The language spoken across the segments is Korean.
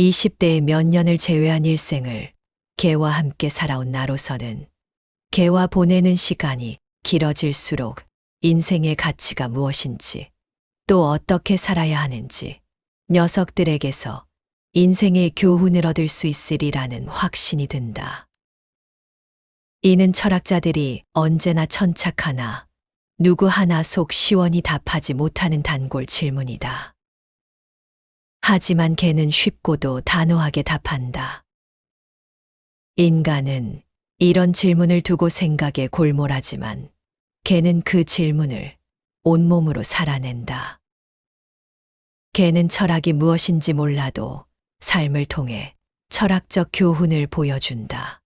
20대의 몇 년을 제외한 일생을 개와 함께 살아온 나로서는 개와 보내는 시간이 길어질수록 인생의 가치가 무엇인지, 또 어떻게 살아야 하는지 녀석들에게서 인생의 교훈을 얻을 수 있으리라는 확신이 든다. 이는 철학자들이 언제나 천착하나 누구 하나 속 시원히 답하지 못하는 단골 질문이다. 하지만 개는 쉽고도 단호하게 답한다. 인간은 이런 질문을 두고 생각에 골몰하지만 개는 그 질문을 온몸으로 살아낸다. 개는 철학이 무엇인지 몰라도 삶을 통해 철학적 교훈을 보여준다.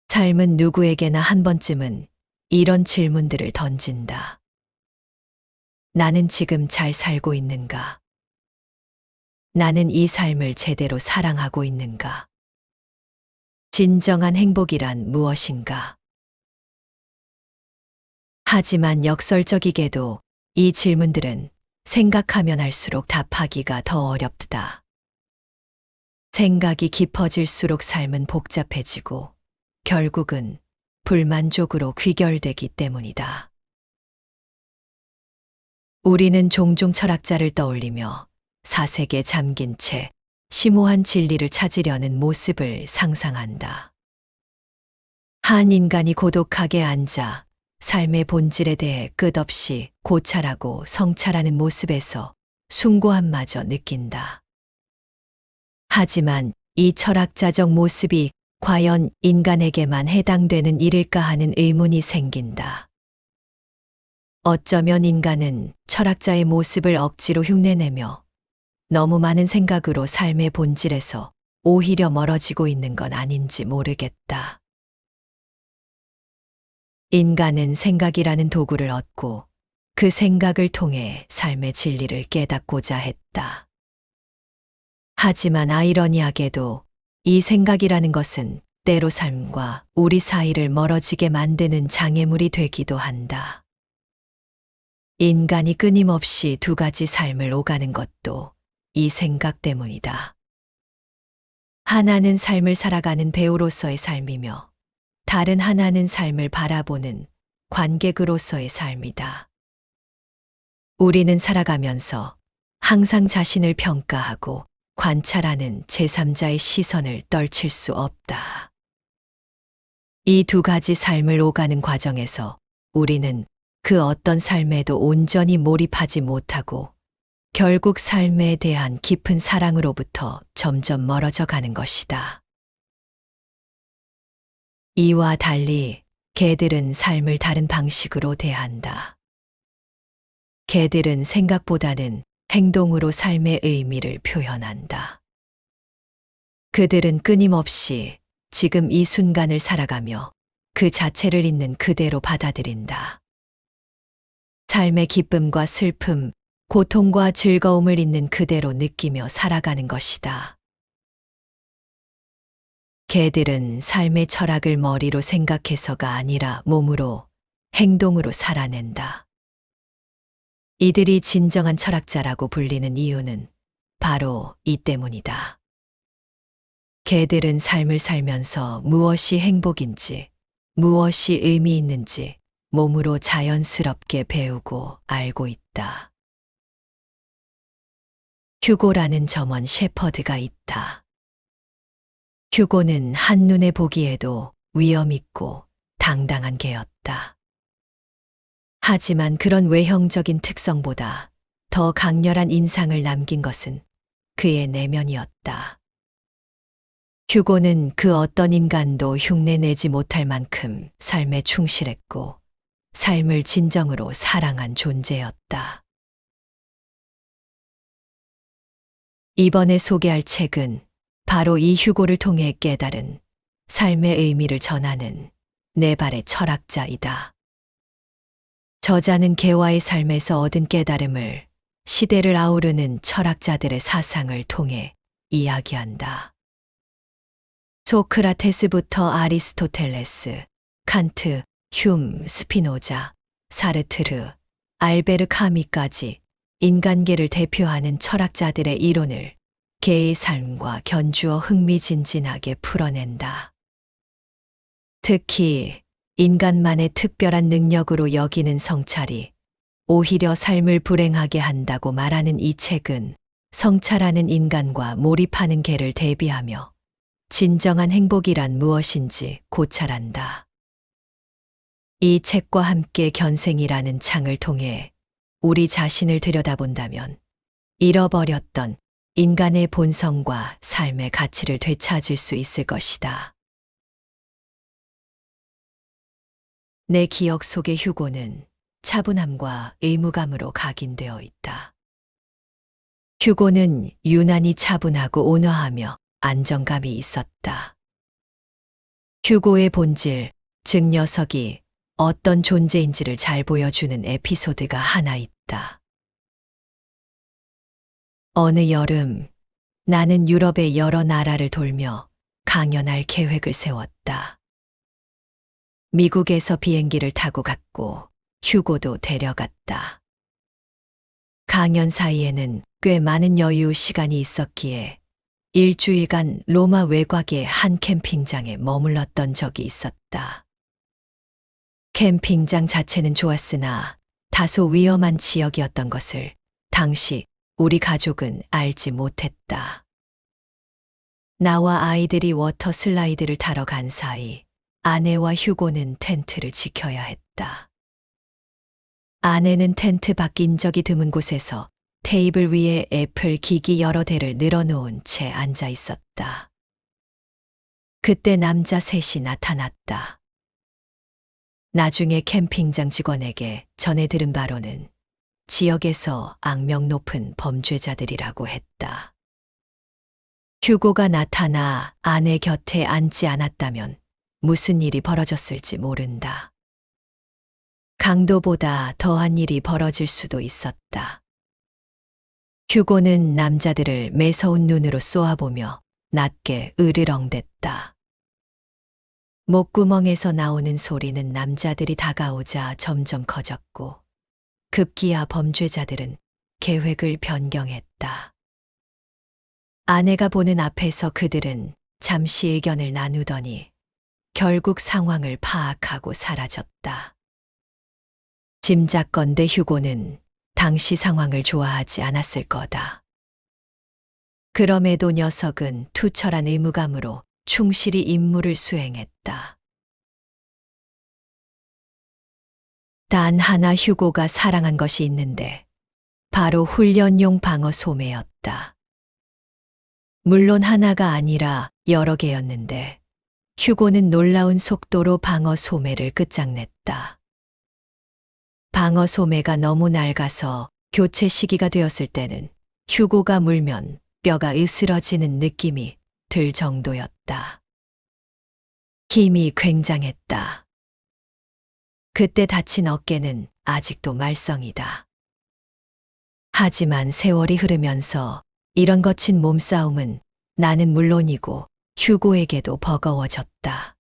삶은 누구에게나 한 번쯤은 이런 질문들을 던진다. 나는 지금 잘 살고 있는가? 나는 이 삶을 제대로 사랑하고 있는가? 진정한 행복이란 무엇인가? 하지만 역설적이게도 이 질문들은 생각하면 할수록 답하기가 더 어렵다. 생각이 깊어질수록 삶은 복잡해지고 결국은 불만족으로 귀결되기 때문이다. 우리는 종종 철학자를 떠올리며 사색에 잠긴 채 심오한 진리를 찾으려는 모습을 상상한다. 한 인간이 고독하게 앉아 삶의 본질에 대해 끝없이 고찰하고 성찰하는 모습에서 숭고함마저 느낀다. 하지만 이 철학자적 모습이 과연 인간에게만 해당되는 일일까 하는 의문이 생긴다. 어쩌면 인간은 철학자의 모습을 억지로 흉내내며 너무 많은 생각으로 삶의 본질에서 오히려 멀어지고 있는 건 아닌지 모르겠다. 인간은 생각이라는 도구를 얻고 그 생각을 통해 삶의 진리를 깨닫고자 했다. 하지만 아이러니하게도 이 생각이라는 것은 때로 삶과 우리 사이를 멀어지게 만드는 장애물이 되기도 한다. 인간이 끊임없이 두 가지 삶을 오가는 것도 이 생각 때문이다. 하나는 삶을 살아가는 배우로서의 삶이며 다른 하나는 삶을 바라보는 관객으로서의 삶이다. 우리는 살아가면서 항상 자신을 평가하고 관찰하는 제3자의 시선을 떨칠 수 없다. 이 두 가지 삶을 오가는 과정에서 우리는 그 어떤 삶에도 온전히 몰입하지 못하고 결국 삶에 대한 깊은 사랑으로부터 점점 멀어져 가는 것이다. 이와 달리 개들은 삶을 다른 방식으로 대한다. 개들은 생각보다는 행동으로 삶의 의미를 표현한다. 그들은 끊임없이 지금 이 순간을 살아가며 그 자체를 있는 그대로 받아들인다. 삶의 기쁨과 슬픔, 고통과 즐거움을 있는 그대로 느끼며 살아가는 것이다. 개들은 삶의 철학을 머리로 생각해서가 아니라 몸으로, 행동으로 살아낸다. 이들이 진정한 철학자라고 불리는 이유는 바로 이 때문이다. 개들은 삶을 살면서 무엇이 행복인지, 무엇이 의미 있는지 몸으로 자연스럽게 배우고 알고 있다. 휴고라는 점원 셰퍼드가 있다. 휴고는 한눈에 보기에도 위엄있고 당당한 개였다. 하지만 그런 외형적인 특성보다 더 강렬한 인상을 남긴 것은 그의 내면이었다. 휴고는 그 어떤 인간도 흉내내지 못할 만큼 삶에 충실했고 삶을 진정으로 사랑한 존재였다. 이번에 소개할 책은 바로 이 휴고를 통해 깨달은 삶의 의미를 전하는 네 발의 철학자이다. 저자는 개와의 삶에서 얻은 깨달음을 시대를 아우르는 철학자들의 사상을 통해 이야기한다. 소크라테스부터 아리스토텔레스, 칸트, 휴մ, 스피노자, 사르트르, 알베르 카미까지 인간계를 대표하는 철학자들의 이론을 개의 삶과 견주어 흥미진진하게 풀어낸다. 특히 인간만의 특별한 능력으로 여기는 성찰이 오히려 삶을 불행하게 한다고 말하는 이 책은 성찰하는 인간과 몰입하는 개를 대비하며 진정한 행복이란 무엇인지 고찰한다. 이 책과 함께 견생이라는 창을 통해 우리 자신을 들여다본다면 잃어버렸던 인간의 본성과 삶의 가치를 되찾을 수 있을 것이다. 내 기억 속의 휴고는 차분함과 의무감으로 각인되어 있다. 휴고는 유난히 차분하고 온화하며 안정감이 있었다. 휴고의 본질, 즉 녀석이 어떤 존재인지를 잘 보여주는 에피소드가 하나 있다. 어느 여름, 나는 유럽의 여러 나라를 돌며 강연할 계획을 세웠다. 미국에서 비행기를 타고 갔고 휴고도 데려갔다. 강연 사이에는 꽤 많은 여유 시간이 있었기에 일주일간 로마 외곽의 한 캠핑장에 머물렀던 적이 있었다. 캠핑장 자체는 좋았으나 다소 위험한 지역이었던 것을 당시 우리 가족은 알지 못했다. 나와 아이들이 워터 슬라이드를 타러 간 사이 아내와 휴고는 텐트를 지켜야 했다. 아내는 텐트 밖 인적이 드문 곳에서 테이블 위에 애플 기기 여러 대를 늘어놓은 채 앉아 있었다. 그때 남자 셋이 나타났다. 나중에 캠핑장 직원에게 전해 들은 바로는 지역에서 악명 높은 범죄자들이라고 했다. 휴고가 나타나 아내 곁에 앉지 않았다면 무슨 일이 벌어졌을지 모른다. 강도보다 더한 일이 벌어질 수도 있었다. 휴고는 남자들을 매서운 눈으로 쏘아보며 낮게 으르렁댔다. 목구멍에서 나오는 소리는 남자들이 다가오자 점점 커졌고 급기야 범죄자들은 계획을 변경했다. 아내가 보는 앞에서 그들은 잠시 의견을 나누더니 결국 상황을 파악하고 사라졌다. 짐작건대 휴고는 당시 상황을 좋아하지 않았을 거다. 그럼에도 녀석은 투철한 의무감으로 충실히 임무를 수행했다. 단 하나 휴고가 사랑한 것이 있는데 바로 훈련용 방어 소매였다. 물론 하나가 아니라 여러 개였는데 휴고는 놀라운 속도로 방어 소매를 끝장냈다. 방어 소매가 너무 낡아서 교체 시기가 되었을 때는 휴고가 물면 뼈가 으스러지는 느낌이 들 정도였다. 힘이 굉장했다. 그때 다친 어깨는 아직도 말썽이다. 하지만 세월이 흐르면서 이런 거친 몸싸움은 나는 물론이고 휴고에게도 버거워졌다.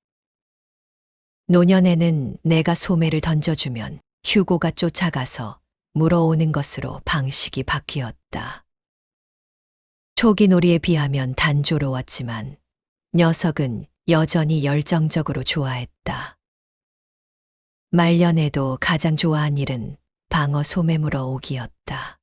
노년에는 내가 소매를 던져주면 휴고가 쫓아가서 물어오는 것으로 방식이 바뀌었다. 초기 놀이에 비하면 단조로웠지만 녀석은 여전히 열정적으로 좋아했다. 말년에도 가장 좋아한 일은 방어 소매 물어오기였다.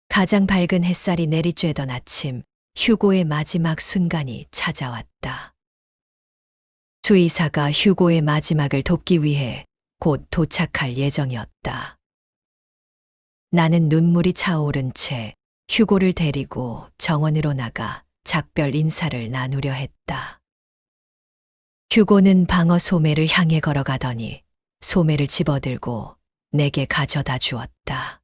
가장 밝은 햇살이 내리쬐던 아침, 휴고의 마지막 순간이 찾아왔다. 수의사가 휴고의 마지막을 돕기 위해 곧 도착할 예정이었다. 나는 눈물이 차오른 채 휴고를 데리고 정원으로 나가 작별 인사를 나누려 했다. 휴고는 방어 소매를 향해 걸어가더니 소매를 집어들고 내게 가져다 주었다.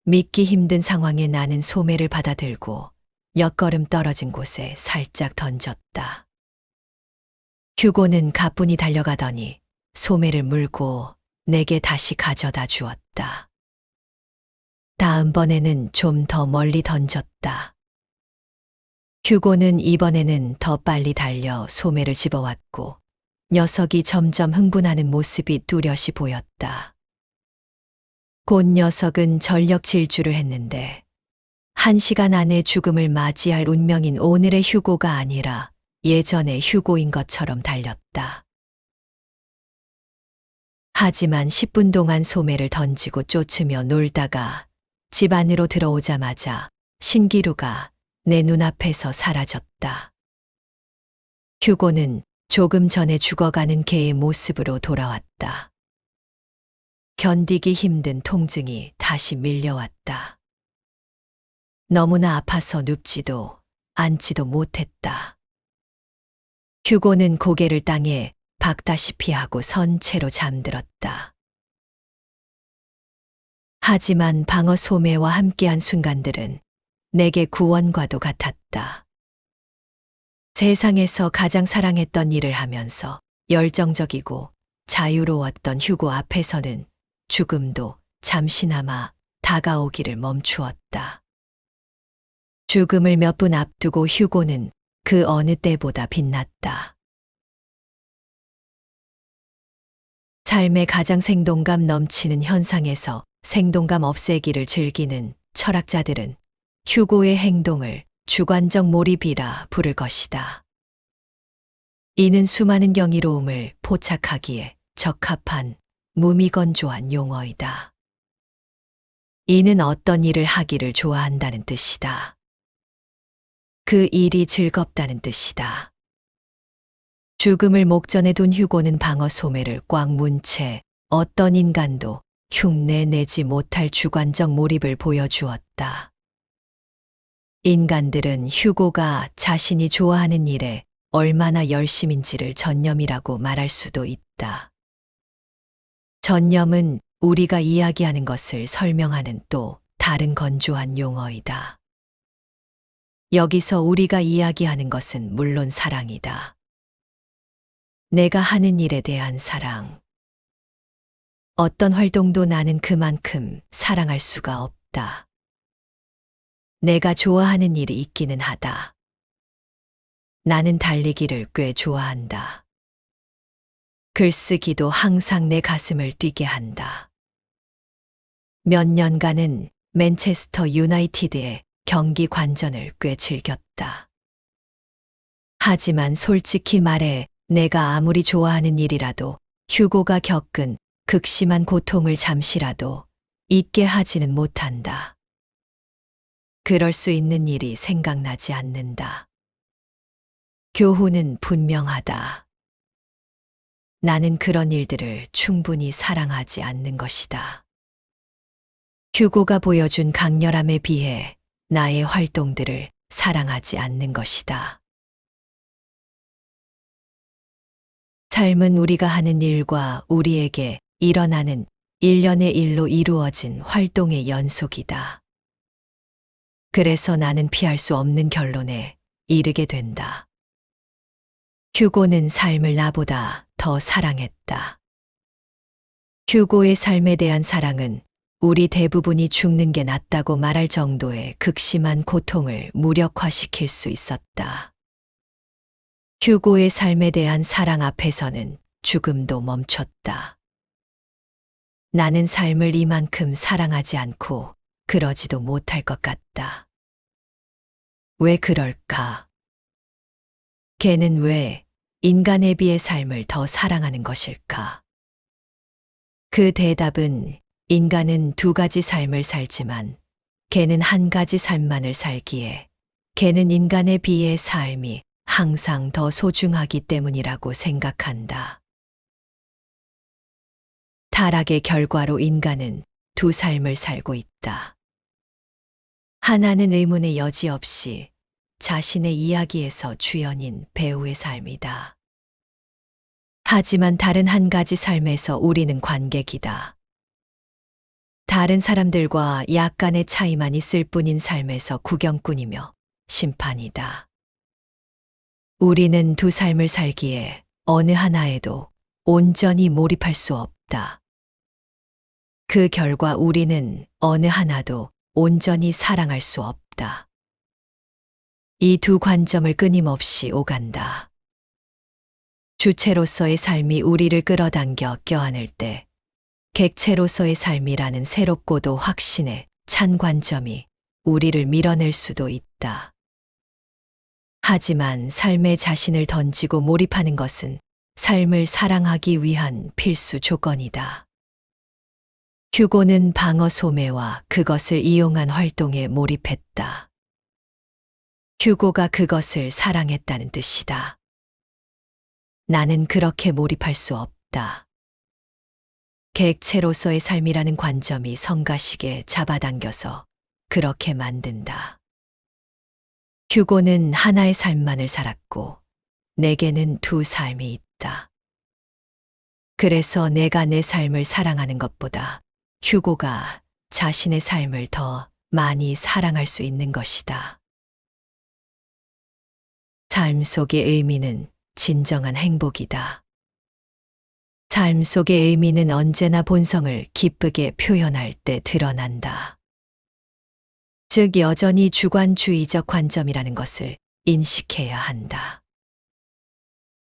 믿기 힘든 상황에 나는 소매를 받아들고 몇 걸음 떨어진 곳에 살짝 던졌다. 휴고는 가뿐히 달려가더니 소매를 물고 내게 다시 가져다 주었다. 다음번에는 좀 더 멀리 던졌다. 휴고는 이번에는 더 빨리 달려 소매를 집어왔고 녀석이 점점 흥분하는 모습이 뚜렷이 보였다. 곧 녀석은 전력 질주를 했는데 1시간 안에 죽음을 맞이할 운명인 오늘의 휴고가 아니라 예전의 휴고인 것처럼 달렸다. 하지만 10분 동안 소매를 던지고 쫓으며 놀다가 집 안으로 들어오자마자 신기루가 내 눈앞에서 사라졌다. 휴고는 조금 전에 죽어가는 개의 모습으로 돌아왔다. 견디기 힘든 통증이 다시 밀려왔다. 너무나 아파서 눕지도 앉지도 못했다. 휴고는 고개를 땅에 박다시피 하고 선 채로 잠들었다. 하지만 방어 소매와 함께한 순간들은 내게 구원과도 같았다. 세상에서 가장 사랑했던 일을 하면서 열정적이고 자유로웠던 휴고 앞에서는 죽음도 잠시나마 다가오기를 멈추었다. 죽음을 몇 분 앞두고 휴고는 그 어느 때보다 빛났다. 삶의 가장 생동감 넘치는 현상에서 생동감 없애기를 즐기는 철학자들은 휴고의 행동을 주관적 몰입이라 부를 것이다. 이는 수많은 경이로움을 포착하기에 적합한 무미건조한 용어이다. 이는 어떤 일을 하기를 좋아한다는 뜻이다. 그 일이 즐겁다는 뜻이다. 죽음을 목전에 둔 휴고는 방어 소매를 꽉 문 채 어떤 인간도 흉내내지 못할 주관적 몰입을 보여주었다. 인간들은 휴고가 자신이 좋아하는 일에 얼마나 열심인지를 전념이라고 말할 수도 있다. 전념은 우리가 이야기하는 것을 설명하는 또 다른 건조한 용어이다. 여기서 우리가 이야기하는 것은 물론 사랑이다. 내가 하는 일에 대한 사랑. 어떤 활동도 나는 그만큼 사랑할 수가 없다. 내가 좋아하는 일이 있기는 하다. 나는 달리기를 꽤 좋아한다. 글쓰기도 항상 내 가슴을 뛰게 한다. 몇 년간은 맨체스터 유나이티드의 경기 관전을 꽤 즐겼다. 하지만 솔직히 말해 내가 아무리 좋아하는 일이라도 휴고가 겪은 극심한 고통을 잠시라도 잊게 하지는 못한다. 그럴 수 있는 일이 생각나지 않는다. 교훈은 분명하다. 나는 그런 일들을 충분히 사랑하지 않는 것이다. 휴고가 보여준 강렬함에 비해 나의 활동들을 사랑하지 않는 것이다. 삶은 우리가 하는 일과 우리에게 일어나는 일련의 일로 이루어진 활동의 연속이다. 그래서 나는 피할 수 없는 결론에 이르게 된다. 휴고는 삶을 나보다 더 사랑했다. 휴고의 삶에 대한 사랑은 우리 대부분이 죽는 게 낫다고 말할 정도의 극심한 고통을 무력화시킬 수 있었다. 휴고의 삶에 대한 사랑 앞에서는 죽음도 멈췄다. 나는 삶을 이만큼 사랑하지 않고 그러지도 못할 것 같다. 왜 그럴까? 걔는 왜 인간에 비해 삶을 더 사랑하는 것일까? 그 대답은 인간은 두 가지 삶을 살지만 걔는 한 가지 삶만을 살기에 걔는 인간에 비해 삶이 항상 더 소중하기 때문이라고 생각한다. 타락의 결과로 인간은 두 삶을 살고 있다. 하나는 의문의 여지 없이 자신의 이야기에서 주연인 배우의 삶이다. 하지만 다른 한 가지 삶에서 우리는 관객이다. 다른 사람들과 약간의 차이만 있을 뿐인 삶에서 구경꾼이며 심판이다. 우리는 두 삶을 살기에 어느 하나에도 온전히 몰입할 수 없다. 그 결과 우리는 어느 하나도 온전히 사랑할 수 없다. 이 두 관점을 끊임없이 오간다. 주체로서의 삶이 우리를 끌어당겨 껴안을 때 객체로서의 삶이라는 새롭고도 확신에 찬 관점이 우리를 밀어낼 수도 있다. 하지만 삶에 자신을 던지고 몰입하는 것은 삶을 사랑하기 위한 필수 조건이다. 휴고는 방어 소매와 그것을 이용한 활동에 몰입했다. 휴고가 그것을 사랑했다는 뜻이다. 나는 그렇게 몰입할 수 없다. 객체로서의 삶이라는 관점이 성가시게 잡아당겨서 그렇게 만든다. 휴고는 하나의 삶만을 살았고 내게는 두 삶이 있다. 그래서 내가 내 삶을 사랑하는 것보다 휴고가 자신의 삶을 더 많이 사랑할 수 있는 것이다. 삶 속의 의미는 진정한 행복이다. 삶 속의 의미는 언제나 본성을 기쁘게 표현할 때 드러난다. 즉, 여전히 주관주의적 관점이라는 것을 인식해야 한다.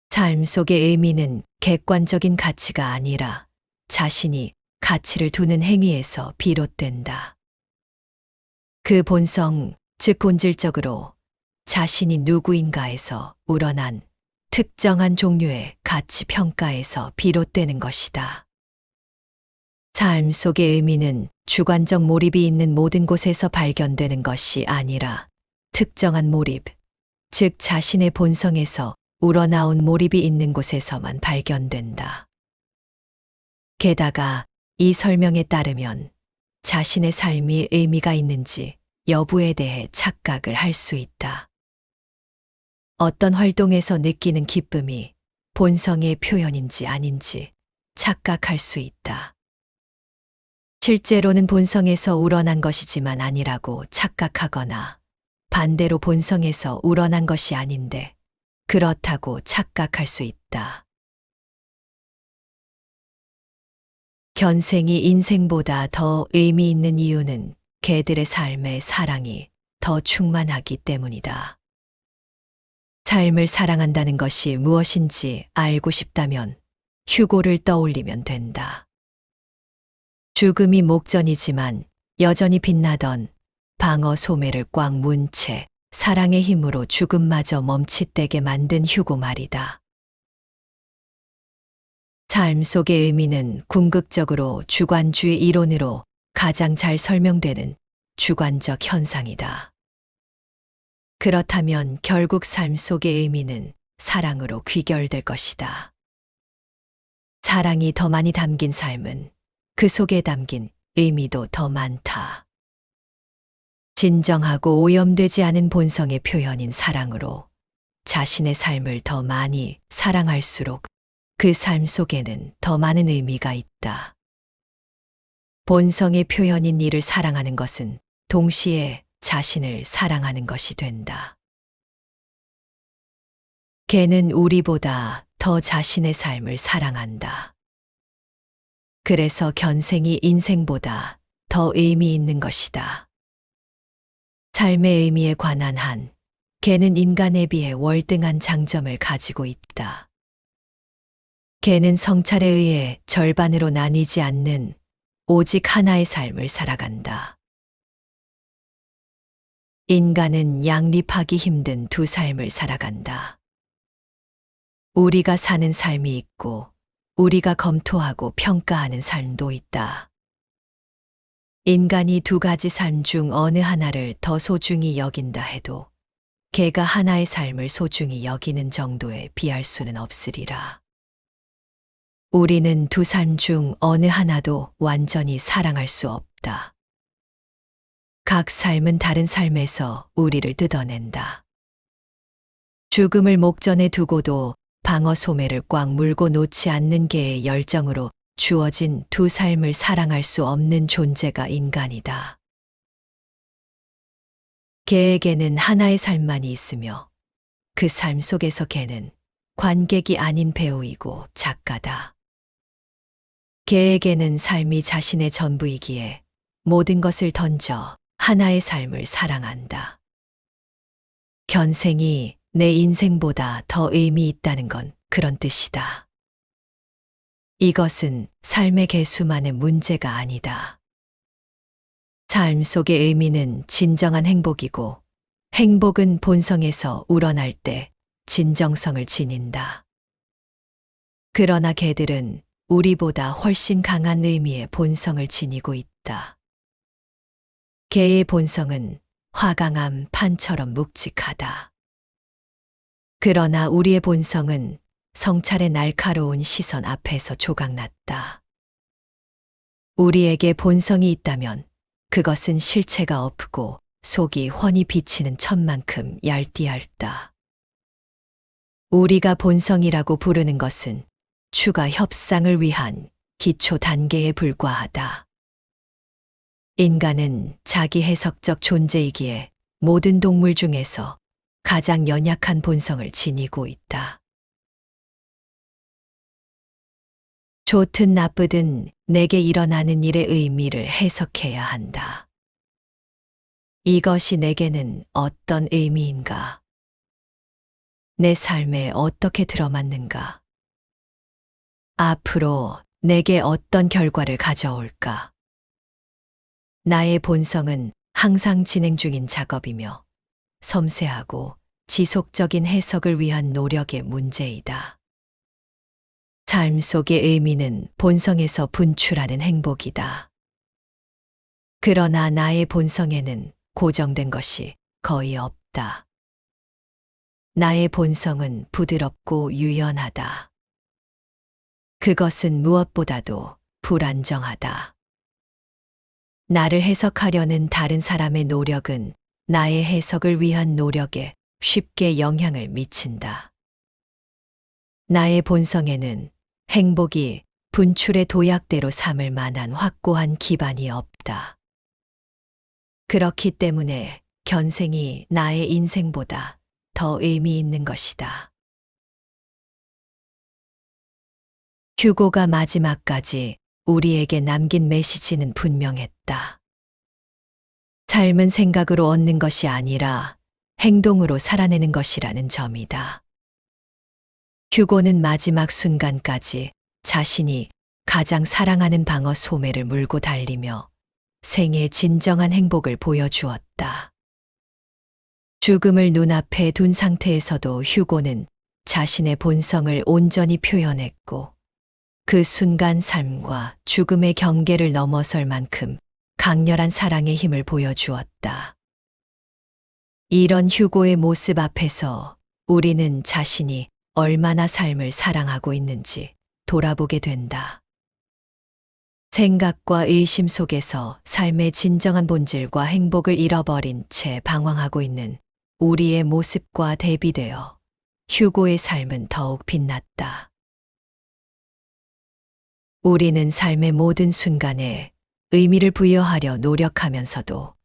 삶 속의 의미는 객관적인 가치가 아니라 자신이 가치를 두는 행위에서 비롯된다. 그 본성, 즉 본질적으로 자신이 누구인가에서 우러난 특정한 종류의 가치 평가에서 비롯되는 것이다. 삶 속의 의미는 주관적 몰입이 있는 모든 곳에서 발견되는 것이 아니라 특정한 몰입, 즉 자신의 본성에서 우러나온 몰입이 있는 곳에서만 발견된다. 게다가 이 설명에 따르면 자신의 삶이 의미가 있는지 여부에 대해 착각을 할 수 있다. 어떤 활동에서 느끼는 기쁨이 본성의 표현인지 아닌지 착각할 수 있다. 실제로는 본성에서 우러난 것이지만 아니라고 착각하거나 반대로 본성에서 우러난 것이 아닌데 그렇다고 착각할 수 있다. 견생이 인생보다 더 의미 있는 이유는 개들의 삶의 사랑이 더 충만하기 때문이다. 삶을 사랑한다는 것이 무엇인지 알고 싶다면 휴고를 떠올리면 된다. 죽음이 목전이지만 여전히 빛나던 방어 소매를 꽉 문 채 사랑의 힘으로 죽음마저 멈칫되게 만든 휴고 말이다. 삶 속의 의미는 궁극적으로 주관주의 이론으로 가장 잘 설명되는 주관적 현상이다. 그렇다면 결국 삶 속의 의미는 사랑으로 귀결될 것이다. 사랑이 더 많이 담긴 삶은 그 속에 담긴 의미도 더 많다. 진정하고 오염되지 않은 본성의 표현인 사랑으로 자신의 삶을 더 많이 사랑할수록 그 삶 속에는 더 많은 의미가 있다. 본성의 표현인 이를 사랑하는 것은 동시에 자신을 사랑하는 것이 된다. 개는 우리보다 더 자신의 삶을 사랑한다. 그래서 견생이 인생보다 더 의미 있는 것이다. 삶의 의미에 관한 한, 개는 인간에 비해 월등한 장점을 가지고 있다. 개는 성찰에 의해 절반으로 나뉘지 않는 오직 하나의 삶을 살아간다. 인간은 양립하기 힘든 두 삶을 살아간다. 우리가 사는 삶이 있고 우리가 검토하고 평가하는 삶도 있다. 인간이 두 가지 삶 중 어느 하나를 더 소중히 여긴다 해도 개가 하나의 삶을 소중히 여기는 정도에 비할 수는 없으리라. 우리는 두 삶 중 어느 하나도 완전히 사랑할 수 없다. 각 삶은 다른 삶에서 우리를 뜯어낸다. 죽음을 목전에 두고도 방어 소매를 꽉 물고 놓지 않는 개의 열정으로 주어진 두 삶을 사랑할 수 없는 존재가 인간이다. 개에게는 하나의 삶만이 있으며 그 삶 속에서 개는 관객이 아닌 배우이고 작가다. 개에게는 삶이 자신의 전부이기에 모든 것을 던져 하나의 삶을 사랑한다. 견생이 내 인생보다 더 의미 있다는 건 그런 뜻이다. 이것은 삶의 개수만의 문제가 아니다. 삶 속의 의미는 진정한 행복이고, 행복은 본성에서 우러날 때 진정성을 지닌다. 그러나 개들은 우리보다 훨씬 강한 의미의 본성을 지니고 있다. 개의 본성은 화강암 판처럼 묵직하다. 그러나 우리의 본성은 성찰의 날카로운 시선 앞에서 조각났다. 우리에게 본성이 있다면 그것은 실체가 없고 속이 훤히 비치는 천만큼 얄띠얇다. 우리가 본성이라고 부르는 것은 추가 협상을 위한 기초 단계에 불과하다. 인간은 자기 해석적 존재이기에 모든 동물 중에서 가장 연약한 본성을 지니고 있다. 좋든 나쁘든 내게 일어나는 일의 의미를 해석해야 한다. 이것이 내게는 어떤 의미인가? 내 삶에 어떻게 들어맞는가? 앞으로 내게 어떤 결과를 가져올까? 나의 본성은 항상 진행 중인 작업이며 섬세하고 지속적인 해석을 위한 노력의 문제이다. 삶 속의 의미는 본성에서 분출하는 행복이다. 그러나 나의 본성에는 고정된 것이 거의 없다. 나의 본성은 부드럽고 유연하다. 그것은 무엇보다도 불안정하다. 나를 해석하려는 다른 사람의 노력은 나의 해석을 위한 노력에 쉽게 영향을 미친다. 나의 본성에는 행복이 분출의 도약대로 삼을 만한 확고한 기반이 없다. 그렇기 때문에 견생이 나의 인생보다 더 의미 있는 것이다. 휴고가 마지막까지 우리에게 남긴 메시지는 분명했다. 삶은 생각으로 얻는 것이 아니라 행동으로 살아내는 것이라는 점이다. 휴고는 마지막 순간까지 자신이 가장 사랑하는 방어 소매를 물고 달리며 생의 진정한 행복을 보여주었다. 죽음을 눈앞에 둔 상태에서도 휴고는 자신의 본성을 온전히 표현했고, 그 순간 삶과 죽음의 경계를 넘어설 만큼 강렬한 사랑의 힘을 보여주었다. 이런 휴고의 모습 앞에서 우리는 자신이 얼마나 삶을 사랑하고 있는지 돌아보게 된다. 생각과 의심 속에서 삶의 진정한 본질과 행복을 잃어버린 채 방황하고 있는 우리의 모습과 대비되어 휴고의 삶은 더욱 빛났다. 우리는 삶의 모든 순간에 의미를 부여하려 노력하면서도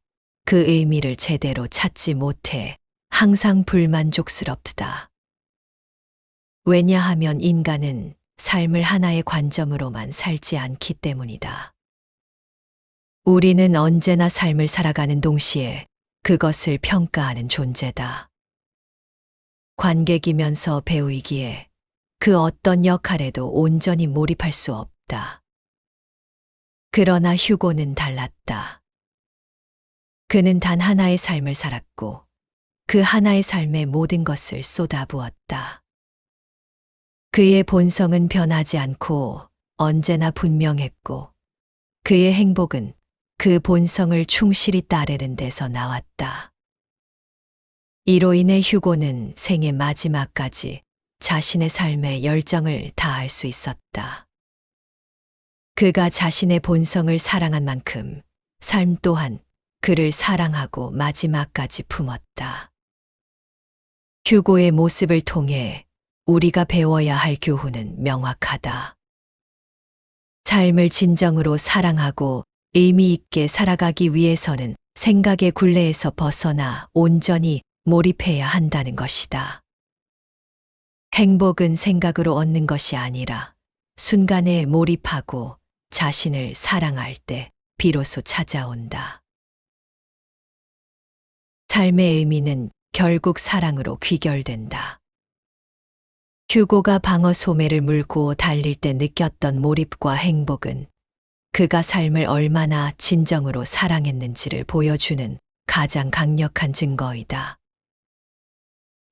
그 의미를 제대로 찾지 못해 항상 불만족스럽다. 왜냐하면 인간은 삶을 하나의 관점으로만 살지 않기 때문이다. 우리는 언제나 삶을 살아가는 동시에 그것을 평가하는 존재다. 관객이면서 배우이기에 그 어떤 역할에도 온전히 몰입할 수 없다. 그러나 휴고는 달랐다. 그는 단 하나의 삶을 살았고 그 하나의 삶에 모든 것을 쏟아부었다. 그의 본성은 변하지 않고 언제나 분명했고 그의 행복은 그 본성을 충실히 따르는 데서 나왔다. 이로 인해 휴고는 생의 마지막까지 자신의 삶에 열정을 다할 수 있었다. 그가 자신의 본성을 사랑한 만큼 삶 또한 그를 사랑하고 마지막까지 품었다. 휴고의 모습을 통해 우리가 배워야 할 교훈은 명확하다. 삶을 진정으로 사랑하고 의미 있게 살아가기 위해서는 생각의 굴레에서 벗어나 온전히 몰입해야 한다는 것이다. 행복은 생각으로 얻는 것이 아니라 순간에 몰입하고 자신을 사랑할 때 비로소 찾아온다. 삶의 의미는 결국 사랑으로 귀결된다. 휴고가 방어 소매를 물고 달릴 때 느꼈던 몰입과 행복은 그가 삶을 얼마나 진정으로 사랑했는지를 보여주는 가장 강력한 증거이다.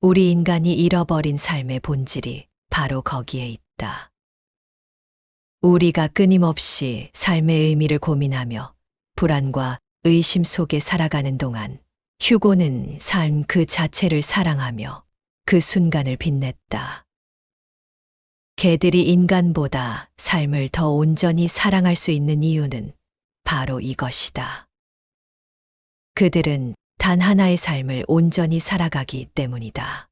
우리 인간이 잃어버린 삶의 본질이 바로 거기에 있다. 우리가 끊임없이 삶의 의미를 고민하며 불안과 의심 속에 살아가는 동안 휴고는 삶 그 자체를 사랑하며 그 순간을 빛냈다. 개들이 인간보다 삶을 더 온전히 사랑할 수 있는 이유는 바로 이것이다. 그들은 단 하나의 삶을 온전히 살아가기 때문이다.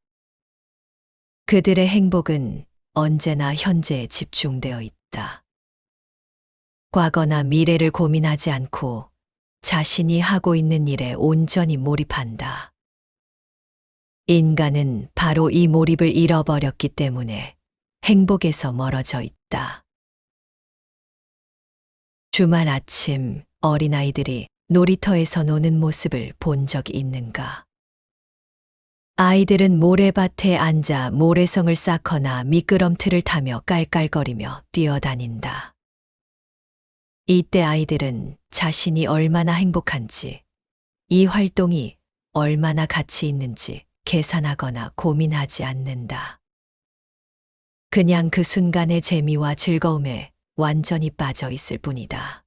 그들의 행복은 언제나 현재에 집중되어 있다. 과거나 미래를 고민하지 않고 자신이 하고 있는 일에 온전히 몰입한다. 인간은 바로 이 몰입을 잃어버렸기 때문에 행복에서 멀어져 있다. 주말 아침 어린아이들이 놀이터에서 노는 모습을 본 적이 있는가? 아이들은 모래밭에 앉아 모래성을 쌓거나 미끄럼틀을 타며 깔깔거리며 뛰어다닌다. 이때 아이들은 자신이 얼마나 행복한지, 이 활동이 얼마나 가치 있는지 계산하거나 고민하지 않는다. 그냥 그 순간의 재미와 즐거움에 완전히 빠져 있을 뿐이다.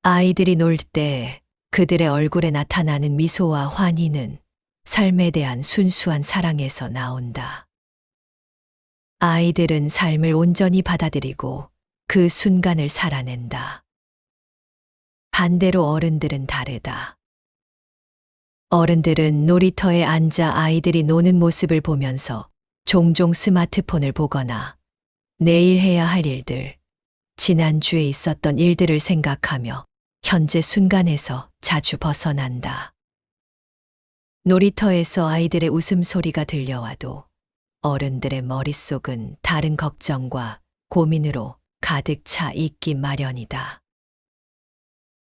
아이들이 놀 때 그들의 얼굴에 나타나는 미소와 환희는 삶에 대한 순수한 사랑에서 나온다. 아이들은 삶을 온전히 받아들이고 그 순간을 살아낸다. 반대로 어른들은 다르다. 어른들은 놀이터에 앉아 아이들이 노는 모습을 보면서 종종 스마트폰을 보거나 내일 해야 할 일들, 지난주에 있었던 일들을 생각하며 현재 순간에서 자주 벗어난다. 놀이터에서 아이들의 웃음소리가 들려와도 어른들의 머릿속은 다른 걱정과 고민으로 가득 차 있기 마련이다.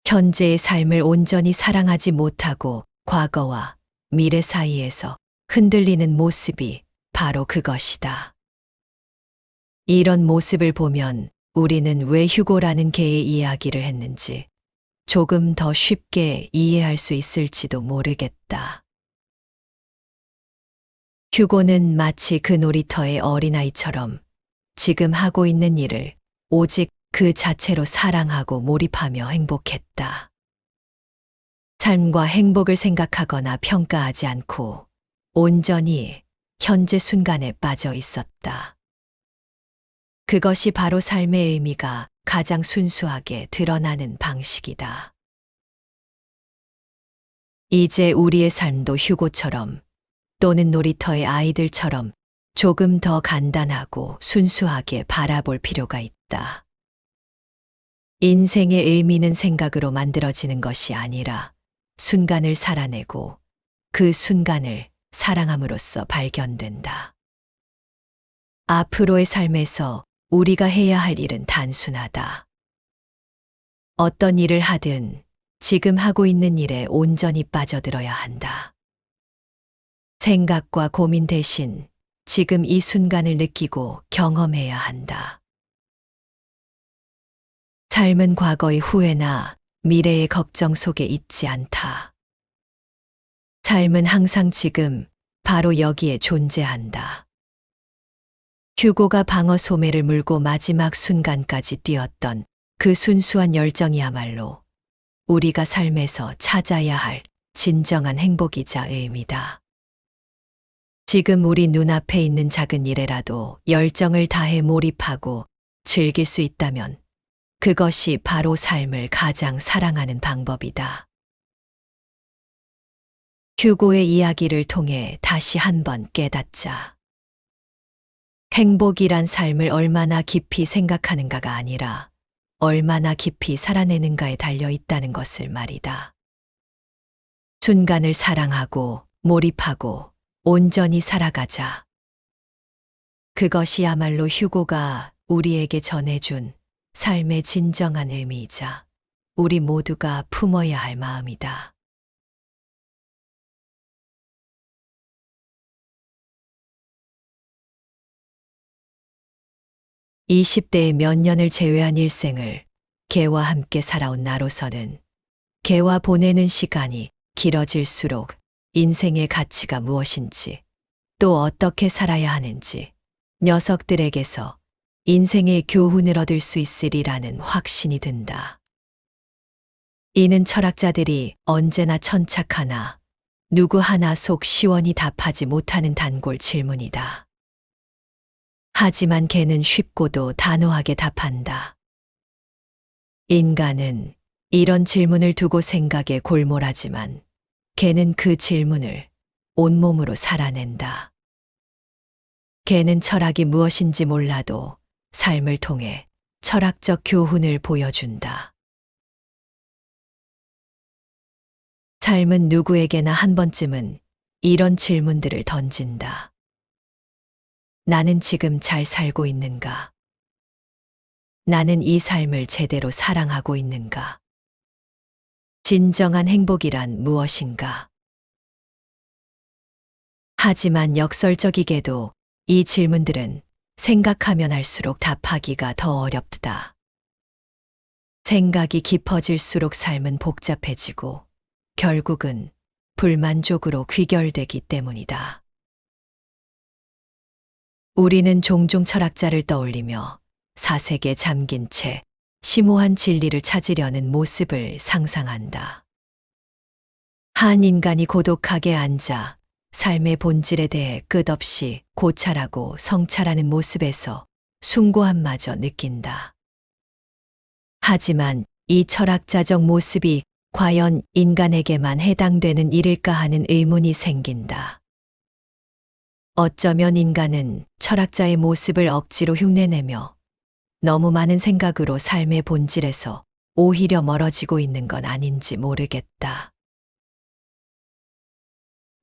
현재의 삶을 온전히 사랑하지 못하고 과거와 미래 사이에서 흔들리는 모습이 바로 그것이다. 이런 모습을 보면 우리는 왜 휴고라는 개의 이야기를 했는지 조금 더 쉽게 이해할 수 있을지도 모르겠다. 휴고는 마치 그 놀이터의 어린아이처럼 지금 하고 있는 일을 오직 그 자체로 사랑하고 몰입하며 행복했다. 삶과 행복을 생각하거나 평가하지 않고 온전히 현재 순간에 빠져 있었다. 그것이 바로 삶의 의미가 가장 순수하게 드러나는 방식이다. 이제 우리의 삶도 휴고처럼 또는 놀이터의 아이들처럼 조금 더 간단하고 순수하게 바라볼 필요가 있다. 인생의 의미는 생각으로 만들어지는 것이 아니라 순간을 살아내고 그 순간을 사랑함으로써 발견된다. 앞으로의 삶에서 우리가 해야 할 일은 단순하다. 어떤 일을 하든 지금 하고 있는 일에 온전히 빠져들어야 한다. 생각과 고민 대신 지금 이 순간을 느끼고 경험해야 한다. 삶은 과거의 후회나 미래의 걱정 속에 있지 않다. 삶은 항상 지금 바로 여기에 존재한다. 휴고가 방어 소매를 물고 마지막 순간까지 뛰었던 그 순수한 열정이야말로 우리가 삶에서 찾아야 할 진정한 행복이자 의미다. 지금 우리 눈앞에 있는 작은 일에라도 열정을 다해 몰입하고 즐길 수 있다면 그것이 바로 삶을 가장 사랑하는 방법이다. 휴고의 이야기를 통해 다시 한번 깨닫자. 행복이란 삶을 얼마나 깊이 생각하는가가 아니라 얼마나 깊이 살아내는가에 달려 있다는 것을 말이다. 순간을 사랑하고 몰입하고 온전히 살아가자. 그것이야말로 휴고가 우리에게 전해준 삶의 진정한 의미이자 우리 모두가 품어야 할 마음이다. 20대의 몇 년을 제외한 일생을 개와 함께 살아온 나로서는 개와 보내는 시간이 길어질수록 인생의 가치가 무엇인지, 또 어떻게 살아야 하는지 녀석들에게서 인생의 교훈을 얻을 수 있으리라는 확신이 든다. 이는 철학자들이 언제나 천착하나 누구 하나 속 시원히 답하지 못하는 단골 질문이다. 하지만 개는 쉽고도 단호하게 답한다. 인간은 이런 질문을 두고 생각에 골몰하지만 개는 그 질문을 온몸으로 살아낸다. 개는 철학이 무엇인지 몰라도 삶을 통해 철학적 교훈을 보여준다. 삶은 누구에게나 한 번쯤은 이런 질문들을 던진다. 나는 지금 잘 살고 있는가? 나는 이 삶을 제대로 사랑하고 있는가? 진정한 행복이란 무엇인가? 하지만 역설적이게도 이 질문들은 생각하면 할수록 답하기가 더 어렵다. 생각이 깊어질수록 삶은 복잡해지고 결국은 불만족으로 귀결되기 때문이다. 우리는 종종 철학자를 떠올리며 사색에 잠긴 채 심오한 진리를 찾으려는 모습을 상상한다. 한 인간이 고독하게 앉아 삶의 본질에 대해 끝없이 고찰하고 성찰하는 모습에서 숭고함마저 느낀다. 하지만 이 철학자적 모습이 과연 인간에게만 해당되는 일일까 하는 의문이 생긴다. 어쩌면 인간은 철학자의 모습을 억지로 흉내내며 너무 많은 생각으로 삶의 본질에서 오히려 멀어지고 있는 건 아닌지 모르겠다.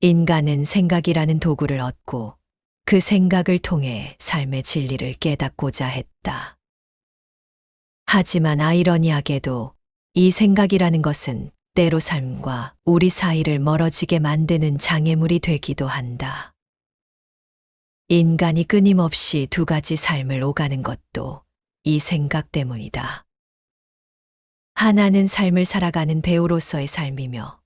인간은 생각이라는 도구를 얻고 그 생각을 통해 삶의 진리를 깨닫고자 했다. 하지만 아이러니하게도 이 생각이라는 것은 때로 삶과 우리 사이를 멀어지게 만드는 장애물이 되기도 한다. 인간이 끊임없이 두 가지 삶을 오가는 것도 이 생각 때문이다. 하나는 삶을 살아가는 배우로서의 삶이며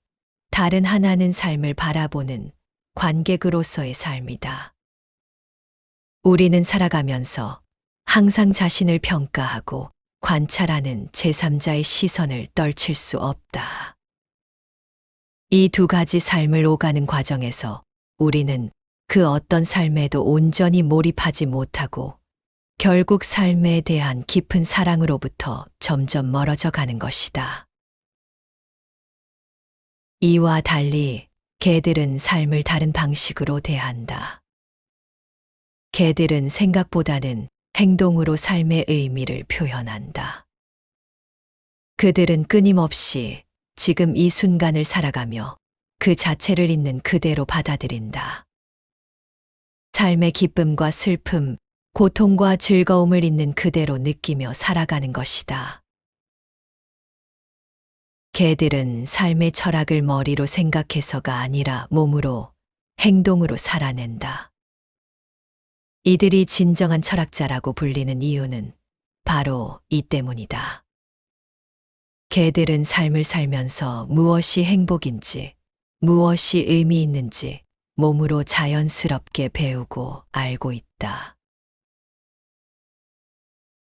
다른 하나는 삶을 바라보는 관객으로서의 삶이다. 우리는 살아가면서 항상 자신을 평가하고 관찰하는 제3자의 시선을 떨칠 수 없다. 이 두 가지 삶을 오가는 과정에서 우리는 그 어떤 삶에도 온전히 몰입하지 못하고 결국 삶에 대한 깊은 사랑으로부터 점점 멀어져 가는 것이다. 이와 달리 개들은 삶을 다른 방식으로 대한다. 개들은 생각보다는 행동으로 삶의 의미를 표현한다. 그들은 끊임없이 지금 이 순간을 살아가며 그 자체를 있는 그대로 받아들인다. 삶의 기쁨과 슬픔, 고통과 즐거움을 있는 그대로 느끼며 살아가는 것이다. 개들은 삶의 철학을 머리로 생각해서가 아니라 몸으로, 행동으로 살아낸다. 이들이 진정한 철학자라고 불리는 이유는 바로 이 때문이다. 개들은 삶을 살면서 무엇이 행복인지, 무엇이 의미 있는지 몸으로 자연스럽게 배우고 알고 있다.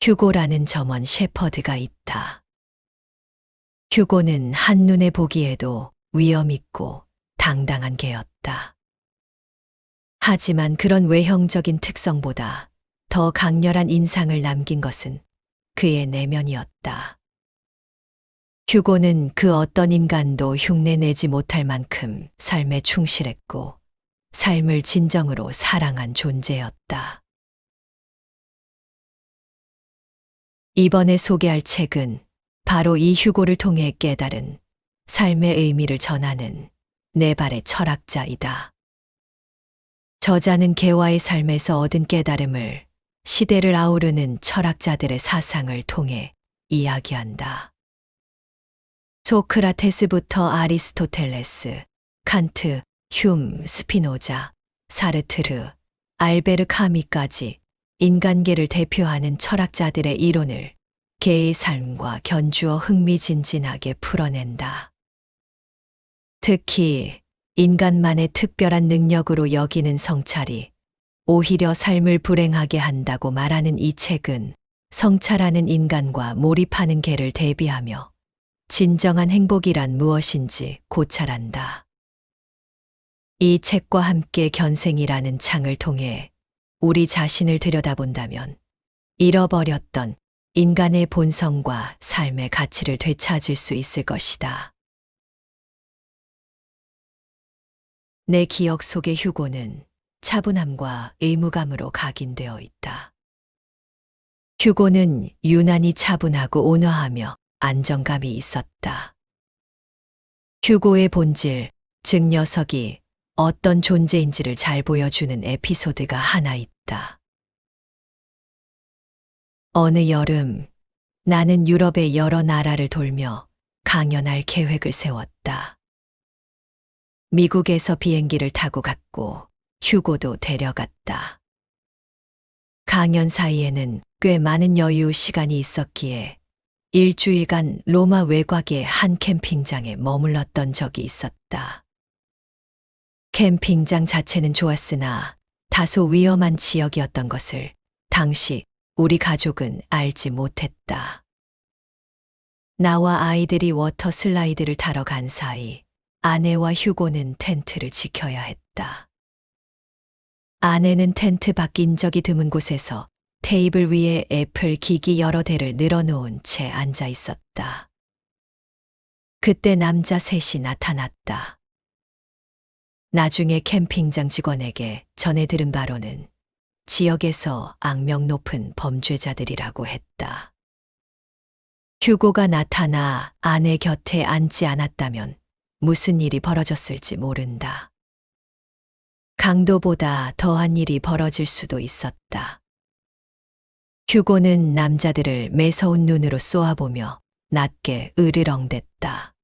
휴고라는 점원 셰퍼드가 있다. 휴고는 한눈에 보기에도 위엄있고 당당한 개였다. 하지만 그런 외형적인 특성보다 더 강렬한 인상을 남긴 것은 그의 내면이었다. 휴고는 그 어떤 인간도 흉내내지 못할 만큼 삶에 충실했고 삶을 진정으로 사랑한 존재였다. 이번에 소개할 책은 바로 이 휴고를 통해 깨달은 삶의 의미를 전하는 네 발의 철학자이다. 저자는 개와의 삶에서 얻은 깨달음을 시대를 아우르는 철학자들의 사상을 통해 이야기한다. 소크라테스부터 아리스토텔레스, 칸트, 흉, 스피노자, 사르트르, 알베르 카미까지 인간계를 대표하는 철학자들의 이론을 개의 삶과 견주어 흥미진진하게 풀어낸다. 특히 인간만의 특별한 능력으로 여기는 성찰이 오히려 삶을 불행하게 한다고 말하는 이 책은 성찰하는 인간과 몰입하는 개를 대비하며 진정한 행복이란 무엇인지 고찰한다. 이 책과 함께 견생이라는 창을 통해 우리 자신을 들여다본다면 잃어버렸던 인간의 본성과 삶의 가치를 되찾을 수 있을 것이다. 내 기억 속의 휴고는 차분함과 의무감으로 각인되어 있다. 휴고는 유난히 차분하고 온화하며 안정감이 있었다. 휴고의 본질, 즉 녀석이 어떤 존재인지를 잘 보여주는 에피소드가 하나 있다. 어느 여름, 나는 유럽의 여러 나라를 돌며 강연할 계획을 세웠다. 미국에서 비행기를 타고 갔고 휴고도 데려갔다. 강연 사이에는 꽤 많은 여유 시간이 있었기에 일주일간 로마 외곽의 한 캠핑장에 머물렀던 적이 있었다. 캠핑장 자체는 좋았으나 다소 위험한 지역이었던 것을 당시 우리 가족은 알지 못했다. 나와 아이들이 워터 슬라이드를 타러 간 사이 아내와 휴고는 텐트를 지켜야 했다. 아내는 텐트 밖 인적이 드문 곳에서 테이블 위에 애플 기기 여러 대를 늘어놓은 채 앉아 있었다. 그때 남자 셋이 나타났다. 나중에 캠핑장 직원에게 전해 들은 바로는 지역에서 악명 높은 범죄자들이라고 했다. 휴고가 나타나 아내 곁에 앉지 않았다면 무슨 일이 벌어졌을지 모른다. 강도보다 더한 일이 벌어질 수도 있었다. 휴고는 남자들을 매서운 눈으로 쏘아보며 낮게 으르렁댔다.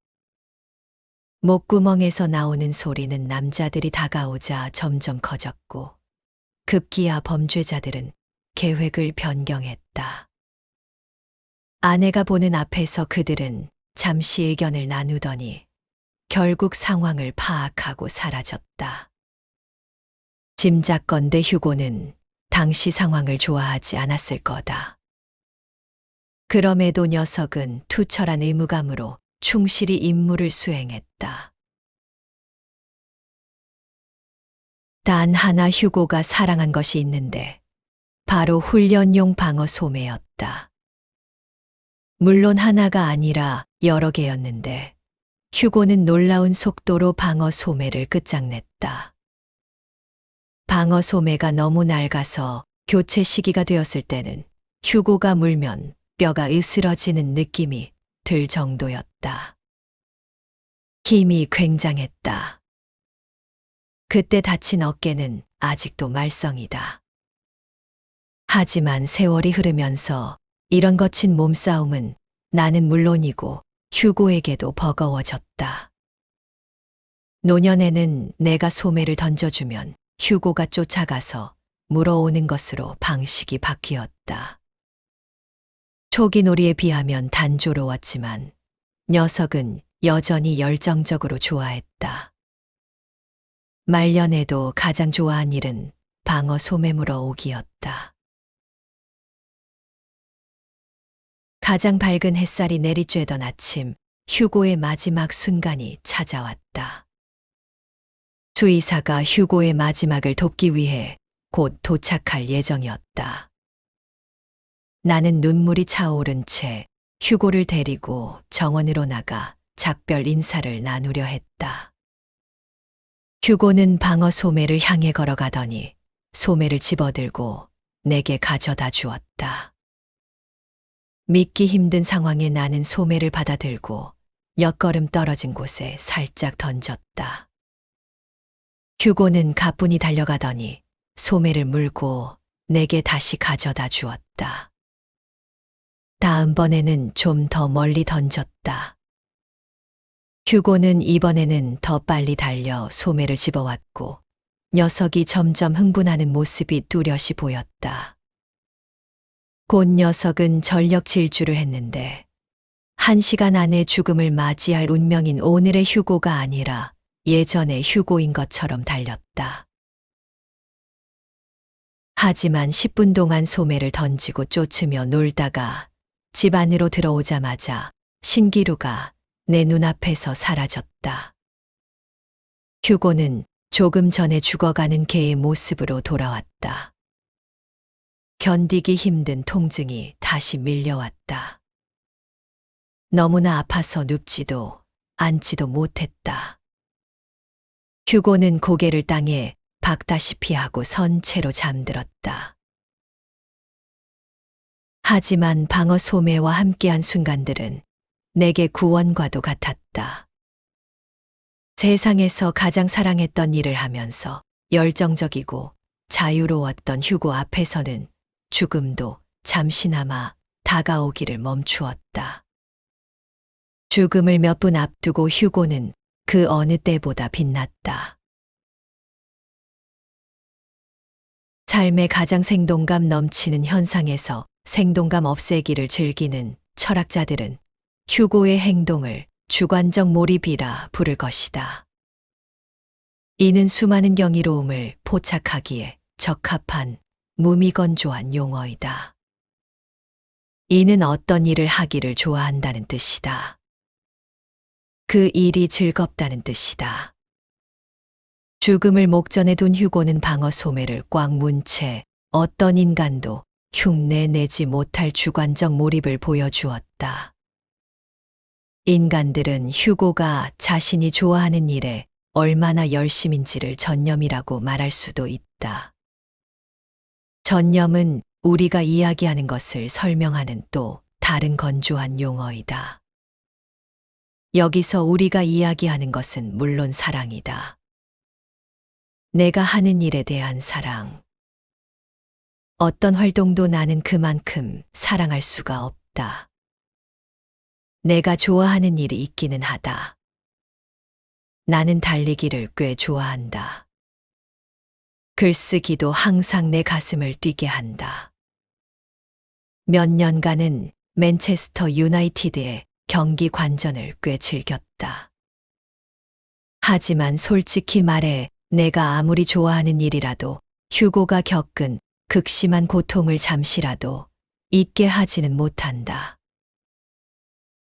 목구멍에서 나오는 소리는 남자들이 다가오자 점점 커졌고 급기야 범죄자들은 계획을 변경했다. 아내가 보는 앞에서 그들은 잠시 의견을 나누더니 결국 상황을 파악하고 사라졌다. 짐작건대 휴고는 당시 상황을 좋아하지 않았을 거다. 그럼에도 녀석은 투철한 의무감으로 충실히 임무를 수행했다. 단 하나 휴고가 사랑한 것이 있는데 바로 훈련용 방어 소매였다. 물론 하나가 아니라 여러 개였는데 휴고는 놀라운 속도로 방어 소매를 끝장냈다. 방어 소매가 너무 낡아서 교체 시기가 되었을 때는 휴고가 물면 뼈가 으스러지는 느낌이 들 정도였다. 힘이 굉장했다. 그때 다친 어깨는 아직도 말썽이다. 하지만 세월이 흐르면서 이런 거친 몸싸움은 나는 물론이고 휴고에게도 버거워졌다. 노년에는 내가 소매를 던져주면 휴고가 쫓아가서 물어오는 것으로 방식이 바뀌었다. 초기 놀이에 비하면 단조로웠지만 녀석은 여전히 열정적으로 좋아했다. 말년에도 가장 좋아한 일은 방어 소매 물어오기였다. 가장 밝은 햇살이 내리쬐던 아침, 휴고의 마지막 순간이 찾아왔다. 수의사가 휴고의 마지막을 돕기 위해 곧 도착할 예정이었다. 나는 눈물이 차오른 채 휴고를 데리고 정원으로 나가 작별 인사를 나누려 했다. 휴고는 방어 소매를 향해 걸어가더니 소매를 집어들고 내게 가져다 주었다. 믿기 힘든 상황에 나는 소매를 받아들고 몇 걸음 떨어진 곳에 살짝 던졌다. 휴고는 가뿐히 달려가더니 소매를 물고 내게 다시 가져다 주었다. 다음번에는 좀 더 멀리 던졌다. 휴고는 이번에는 더 빨리 달려 소매를 집어왔고 녀석이 점점 흥분하는 모습이 뚜렷이 보였다. 곧 녀석은 전력 질주를 했는데 1시간 안에 죽음을 맞이할 운명인 오늘의 휴고가 아니라 예전의 휴고인 것처럼 달렸다. 하지만 10분 동안 소매를 던지고 쫓으며 놀다가 집 안으로 들어오자마자 신기루가 내 눈앞에서 사라졌다. 휴고는 조금 전에 죽어가는 개의 모습으로 돌아왔다. 견디기 힘든 통증이 다시 밀려왔다. 너무나 아파서 눕지도 앉지도 못했다. 휴고는 고개를 땅에 박다시피 하고 선 채로 잠들었다. 하지만 방어 소매와 함께한 순간들은 내게 구원과도 같았다. 세상에서 가장 사랑했던 일을 하면서 열정적이고 자유로웠던 휴고 앞에서는 죽음도 잠시나마 다가오기를 멈추었다. 죽음을 몇 분 앞두고 휴고는 그 어느 때보다 빛났다. 삶의 가장 생동감 넘치는 현상에서 생동감 없애기를 즐기는 철학자들은 휴고의 행동을 주관적 몰입이라 부를 것이다. 이는 수많은 경이로움을 포착하기에 적합한 무미건조한 용어이다. 이는 어떤 일을 하기를 좋아한다는 뜻이다. 그 일이 즐겁다는 뜻이다. 죽음을 목전에 둔 휴고는 방어 소매를 꽉 문 채 어떤 인간도 흉내내지 못할 주관적 몰입을 보여주었다. 인간들은 휴고가 자신이 좋아하는 일에 얼마나 열심인지를 전념이라고 말할 수도 있다. 전념은 우리가 이야기하는 것을 설명하는 또 다른 건조한 용어이다. 여기서 우리가 이야기하는 것은 물론 사랑이다. 내가 하는 일에 대한 사랑. 어떤 활동도 나는 그만큼 사랑할 수가 없다. 내가 좋아하는 일이 있기는 하다. 나는 달리기를 꽤 좋아한다. 글쓰기도 항상 내 가슴을 뛰게 한다. 몇 년간은 맨체스터 유나이티드의 경기 관전을 꽤 즐겼다. 하지만 솔직히 말해 내가 아무리 좋아하는 일이라도 휴고가 겪은 극심한 고통을 잠시라도 잊게 하지는 못한다.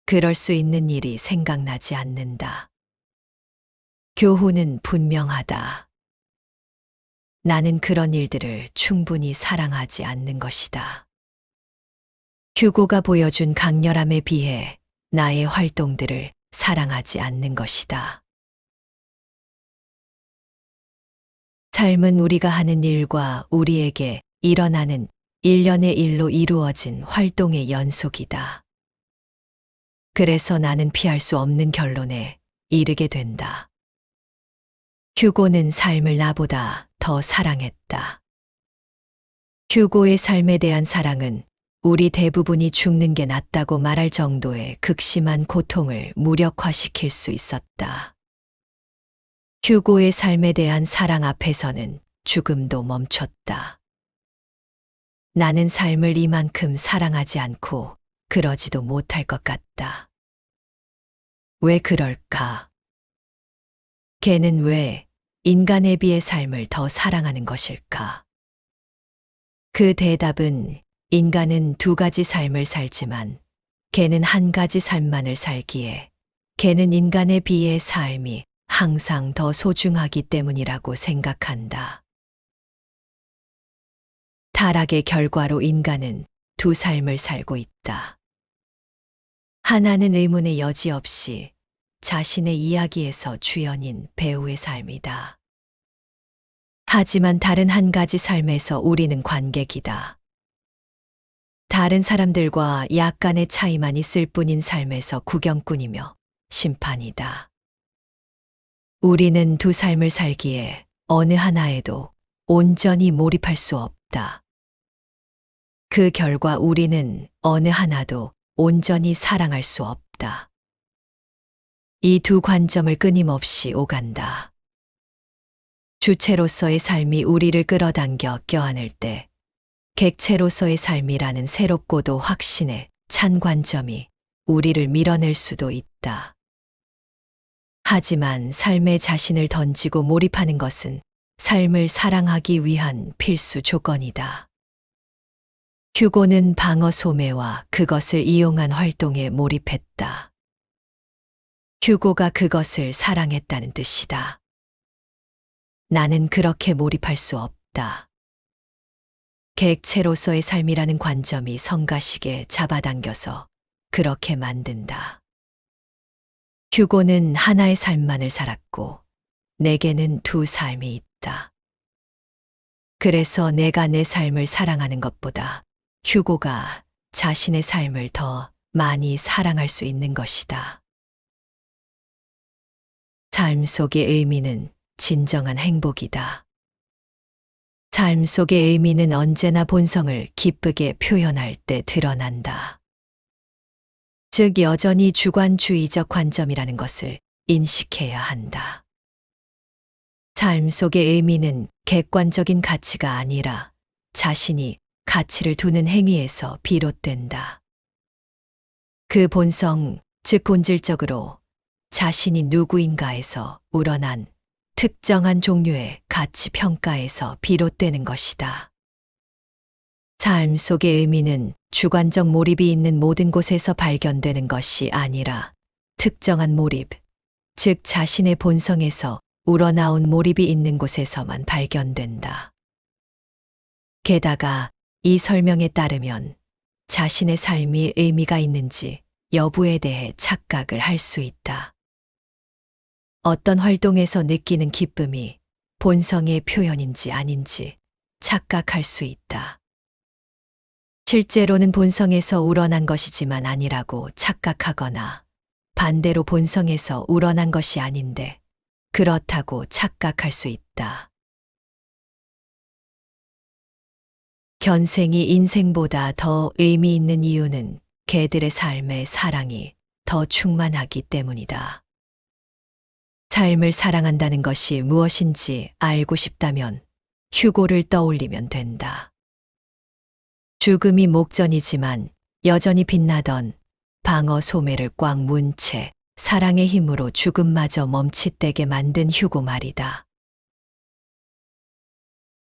그럴 수 있는 일이 생각나지 않는다. 교훈은 분명하다. 나는 그런 일들을 충분히 사랑하지 않는 것이다. 휴고가 보여준 강렬함에 비해 나의 활동들을 사랑하지 않는 것이다. 삶은 우리가 하는 일과 우리에게 일어나는 일련의 일로 이루어진 활동의 연속이다. 그래서 나는 피할 수 없는 결론에 이르게 된다. 휴고는 삶을 나보다 더 사랑했다. 휴고의 삶에 대한 사랑은 우리 대부분이 죽는 게 낫다고 말할 정도의 극심한 고통을 무력화시킬 수 있었다. 휴고의 삶에 대한 사랑 앞에서는 죽음도 멈췄다. 나는 삶을 이만큼 사랑하지 않고 그러지도 못할 것 같다. 왜 그럴까? 걔는 왜 인간에 비해 삶을 더 사랑하는 것일까? 그 대답은 인간은 두 가지 삶을 살지만 걔는 한 가지 삶만을 살기에 걔는 인간에 비해 삶이 항상 더 소중하기 때문이라고 생각한다. 타락의 결과로 인간은 두 삶을 살고 있다. 하나는 의문의 여지 없이 자신의 이야기에서 주연인 배우의 삶이다. 하지만 다른 한 가지 삶에서 우리는 관객이다. 다른 사람들과 약간의 차이만 있을 뿐인 삶에서 구경꾼이며 심판이다. 우리는 두 삶을 살기에 어느 하나에도 온전히 몰입할 수 없다. 그 결과 우리는 어느 하나도 온전히 사랑할 수 없다. 이 두 관점을 끊임없이 오간다. 주체로서의 삶이 우리를 끌어당겨 껴안을 때 객체로서의 삶이라는 새롭고도 확신에 찬 관점이 우리를 밀어낼 수도 있다. 하지만 삶에 자신을 던지고 몰입하는 것은 삶을 사랑하기 위한 필수 조건이다. 휴고는 방어 소매와 그것을 이용한 활동에 몰입했다. 휴고가 그것을 사랑했다는 뜻이다. 나는 그렇게 몰입할 수 없다. 객체로서의 삶이라는 관점이 성가시게 잡아당겨서 그렇게 만든다. 휴고는 하나의 삶만을 살았고 내게는 두 삶이 있다. 그래서 내가 내 삶을 사랑하는 것보다 휴고가 자신의 삶을 더 많이 사랑할 수 있는 것이다. 삶 속의 의미는 진정한 행복이다. 삶 속의 의미는 언제나 본성을 기쁘게 표현할 때 드러난다. 즉, 여전히 주관주의적 관점이라는 것을 인식해야 한다. 삶 속의 의미는 객관적인 가치가 아니라 자신이 가치를 두는 행위에서 비롯된다. 그 본성, 즉 본질적으로 자신이 누구인가에서 우러난 특정한 종류의 가치 평가에서 비롯되는 것이다. 삶 속의 의미는 주관적 몰입이 있는 모든 곳에서 발견되는 것이 아니라 특정한 몰입, 즉 자신의 본성에서 우러나온 몰입이 있는 곳에서만 발견된다. 게다가 이 설명에 따르면 자신의 삶이 의미가 있는지 여부에 대해 착각을 할 수 있다. 어떤 활동에서 느끼는 기쁨이 본성의 표현인지 아닌지 착각할 수 있다. 실제로는 본성에서 우러난 것이지만 아니라고 착각하거나 반대로 본성에서 우러난 것이 아닌데 그렇다고 착각할 수 있다. 견생이 인생보다 더 의미 있는 이유는 개들의 삶의 사랑이 더 충만하기 때문이다. 삶을 사랑한다는 것이 무엇인지 알고 싶다면 휴고를 떠올리면 된다. 죽음이 목전이지만 여전히 빛나던 방어 소매를 꽉 문 채 사랑의 힘으로 죽음마저 멈칫되게 만든 휴고 말이다.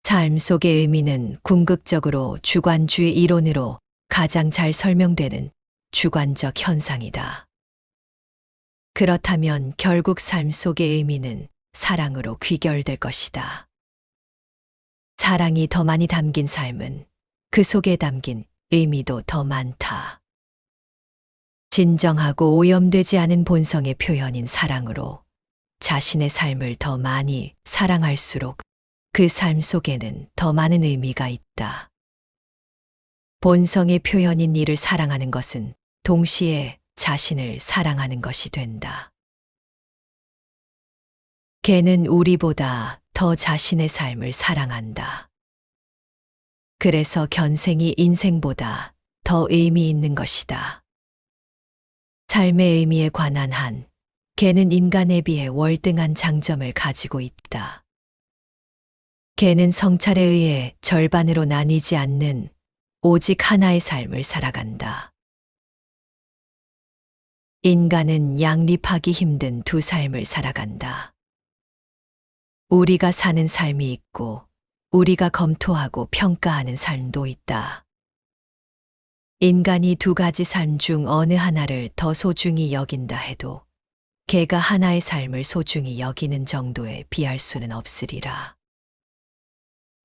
삶 속의 의미는 궁극적으로 주관주의 이론으로 가장 잘 설명되는 주관적 현상이다. 그렇다면 결국 삶 속의 의미는 사랑으로 귀결될 것이다. 사랑이 더 많이 담긴 삶은 그 속에 담긴 의미도 더 많다. 진정하고 오염되지 않은 본성의 표현인 사랑으로 자신의 삶을 더 많이 사랑할수록 그 삶 속에는 더 많은 의미가 있다. 본성의 표현인 이를 사랑하는 것은 동시에 자신을 사랑하는 것이 된다. 개는 우리보다 더 자신의 삶을 사랑한다. 그래서 견생이 인생보다 더 의미 있는 것이다. 삶의 의미에 관한 한, 개는 인간에 비해 월등한 장점을 가지고 있다. 개는 성찰에 의해 절반으로 나뉘지 않는 오직 하나의 삶을 살아간다. 인간은 양립하기 힘든 두 삶을 살아간다. 우리가 사는 삶이 있고 우리가 검토하고 평가하는 삶도 있다. 인간이 두 가지 삶 중 어느 하나를 더 소중히 여긴다 해도 개가 하나의 삶을 소중히 여기는 정도에 비할 수는 없으리라.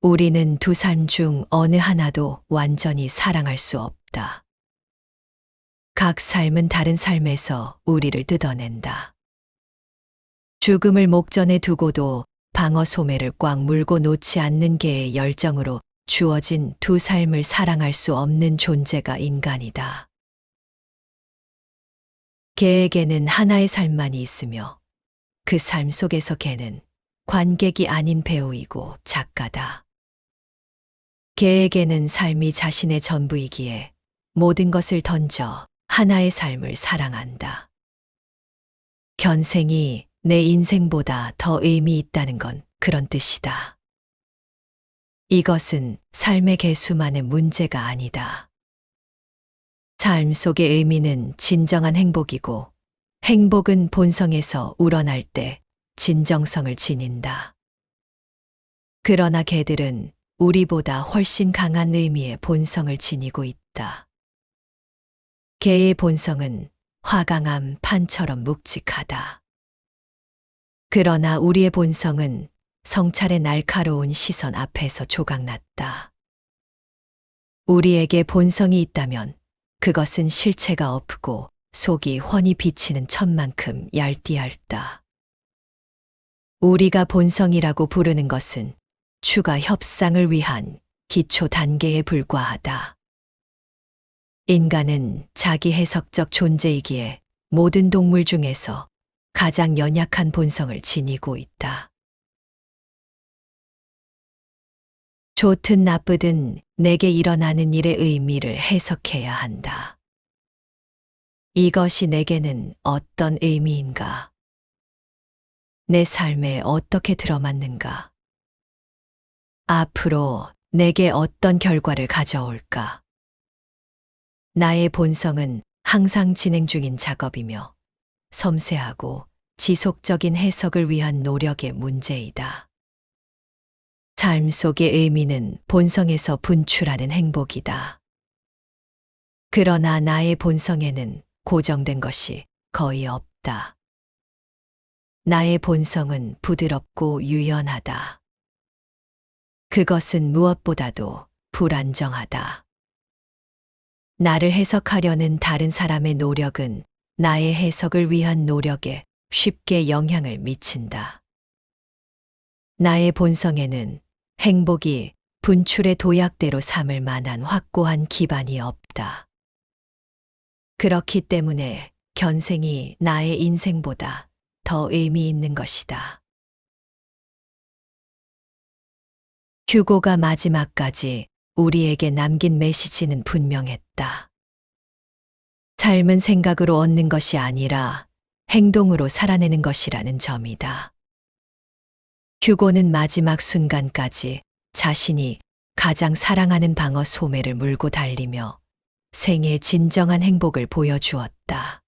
우리는 두 삶 중 어느 하나도 완전히 사랑할 수 없다. 각 삶은 다른 삶에서 우리를 뜯어낸다. 죽음을 목전에 두고도 방어 소매를 꽉 물고 놓지 않는 개의 열정으로 주어진 두 삶을 사랑할 수 없는 존재가 인간이다. 개에게는 하나의 삶만이 있으며 그 삶 속에서 개는 관객이 아닌 배우이고 작가다. 개에게는 삶이 자신의 전부이기에 모든 것을 던져 하나의 삶을 사랑한다. 견생이 내 인생보다 더 의미 있다는 건 그런 뜻이다. 이것은 삶의 개수만의 문제가 아니다. 삶 속의 의미는 진정한 행복이고, 행복은 본성에서 우러날 때 진정성을 지닌다. 그러나 개들은 우리보다 훨씬 강한 의미의 본성을 지니고 있다. 개의 본성은 화강암 판처럼 묵직하다. 그러나 우리의 본성은 성찰의 날카로운 시선 앞에서 조각났다. 우리에게 본성이 있다면 그것은 실체가 없고 속이 훤히 비치는 천만큼 얄띠얇다. 우리가 본성이라고 부르는 것은 추가 협상을 위한 기초 단계에 불과하다. 인간은 자기 해석적 존재이기에 모든 동물 중에서 가장 연약한 본성을 지니고 있다. 좋든 나쁘든 내게 일어나는 일의 의미를 해석해야 한다. 이것이 내게는 어떤 의미인가? 내 삶에 어떻게 들어맞는가? 앞으로 내게 어떤 결과를 가져올까? 나의 본성은 항상 진행 중인 작업이며 섬세하고 지속적인 해석을 위한 노력의 문제이다. 삶 속의 의미는 본성에서 분출하는 행복이다. 그러나 나의 본성에는 고정된 것이 거의 없다. 나의 본성은 부드럽고 유연하다. 그것은 무엇보다도 불안정하다. 나를 해석하려는 다른 사람의 노력은 나의 해석을 위한 노력에 쉽게 영향을 미친다. 나의 본성에는 행복이 분출의 도약대로 삼을 만한 확고한 기반이 없다. 그렇기 때문에 견생이 나의 인생보다 더 의미 있는 것이다. 휴고가 마지막까지 우리에게 남긴 메시지는 분명했다. 삶은 생각으로 얻는 것이 아니라 행동으로 살아내는 것이라는 점이다. 휴고는 마지막 순간까지 자신이 가장 사랑하는 방어 소매를 물고 달리며 생의 진정한 행복을 보여주었다.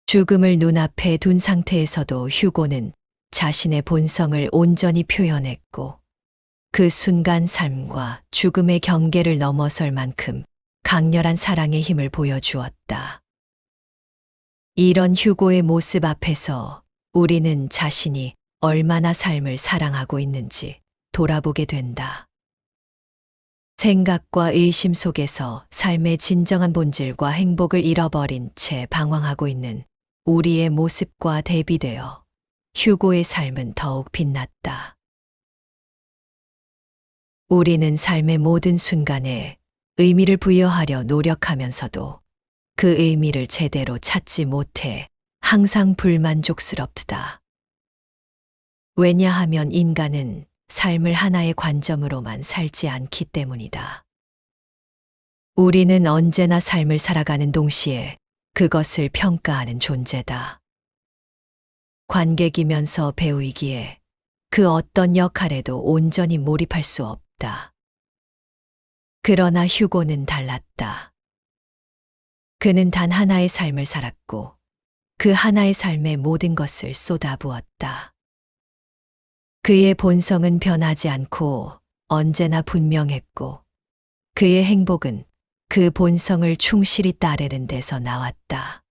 죽음을 눈앞에 둔 상태에서도 휴고는 자신의 본성을 온전히 표현했고, 그 순간 삶과 죽음의 경계를 넘어설 만큼 강렬한 사랑의 힘을 보여주었다. 이런 휴고의 모습 앞에서 우리는 자신이 얼마나 삶을 사랑하고 있는지 돌아보게 된다. 생각과 의심 속에서 삶의 진정한 본질과 행복을 잃어버린 채 방황하고 있는 우리의 모습과 대비되어 휴고의 삶은 더욱 빛났다. 우리는 삶의 모든 순간에 의미를 부여하려 노력하면서도 그 의미를 제대로 찾지 못해 항상 불만족스럽다. 왜냐하면 인간은 삶을 하나의 관점으로만 살지 않기 때문이다. 우리는 언제나 삶을 살아가는 동시에 그것을 평가하는 존재다. 관객이면서 배우이기에 그 어떤 역할에도 온전히 몰입할 수 없다. 그러나 휴고는 달랐다. 그는 단 하나의 삶을 살았고 그 하나의 삶에 모든 것을 쏟아부었다. 그의 본성은 변하지 않고 언제나 분명했고 그의 행복은 그 본성을 충실히 따르는 데서 나왔다.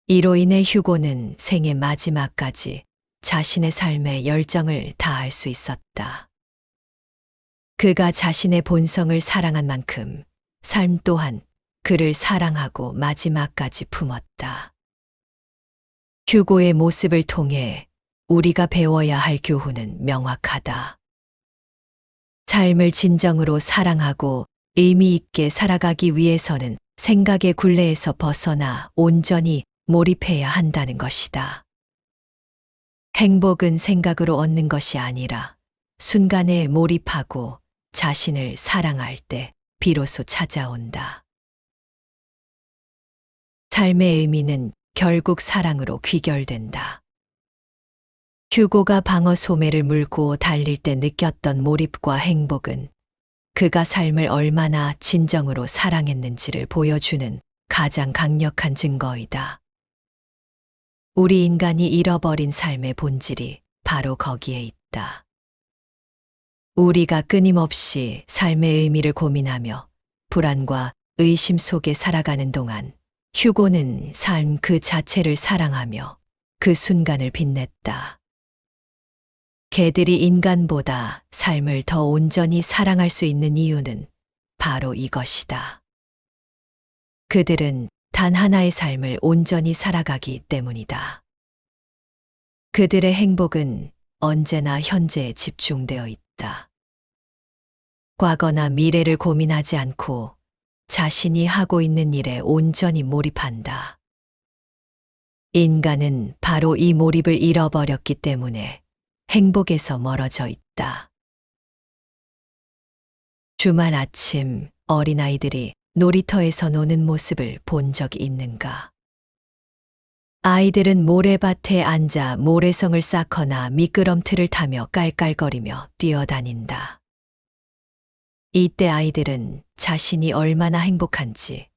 이로 인해 휴고는 생의 마지막까지 자신의 삶에 열정을 다할 수 있었다. 그가 자신의 본성을 사랑한 만큼 삶 또한 그를 사랑하고 마지막까지 품었다. 휴고의 모습을 통해 우리가 배워야 할 교훈은 명확하다. 삶을 진정으로 사랑하고 의미 있게 살아가기 위해서는 생각의 굴레에서 벗어나 온전히 몰입해야 한다는 것이다. 행복은 생각으로 얻는 것이 아니라 순간에 몰입하고 자신을 사랑할 때 비로소 찾아온다. 삶의 의미는 결국 사랑으로 귀결된다. 휴고가 방어 소매를 물고 달릴 때 느꼈던 몰입과 행복은 그가 삶을 얼마나 진정으로 사랑했는지를 보여주는 가장 강력한 증거이다. 우리 인간이 잃어버린 삶의 본질이 바로 거기에 있다. 우리가 끊임없이 삶의 의미를 고민하며 불안과 의심 속에 살아가는 동안 휴고는 삶 그 자체를 사랑하며 그 순간을 빛냈다. 개들이 인간보다 삶을 더 온전히 사랑할 수 있는 이유는 바로 이것이다. 그들은 단 하나의 삶을 온전히 살아가기 때문이다. 그들의 행복은 언제나 현재에 집중되어 있다. 과거나 미래를 고민하지 않고 자신이 하고 있는 일에 온전히 몰입한다. 인간은 바로 이 몰입을 잃어버렸기 때문에 행복에서 멀어져 있다. 주말 아침 어린아이들이 놀이터에서 노는 모습을 본 적이 있는가? 아이들은 모래밭에 앉아 모래성을 쌓거나 미끄럼틀을 타며 깔깔거리며 뛰어다닌다. 이때 아이들은 자신이 얼마나 행복한지,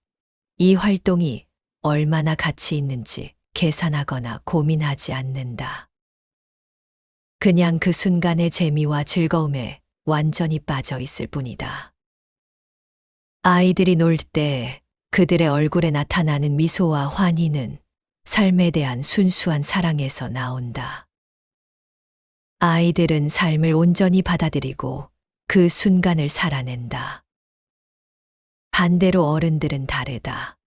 이 활동이 얼마나 가치 있는지 계산하거나 고민하지 않는다. 그냥 그 순간의 재미와 즐거움에 완전히 빠져 있을 뿐이다. 아이들이 놀 때 그들의 얼굴에 나타나는 미소와 환희는 삶에 대한 순수한 사랑에서 나온다. 아이들은 삶을 온전히 받아들이고 그 순간을 살아낸다. 반대로 어른들은 다르다.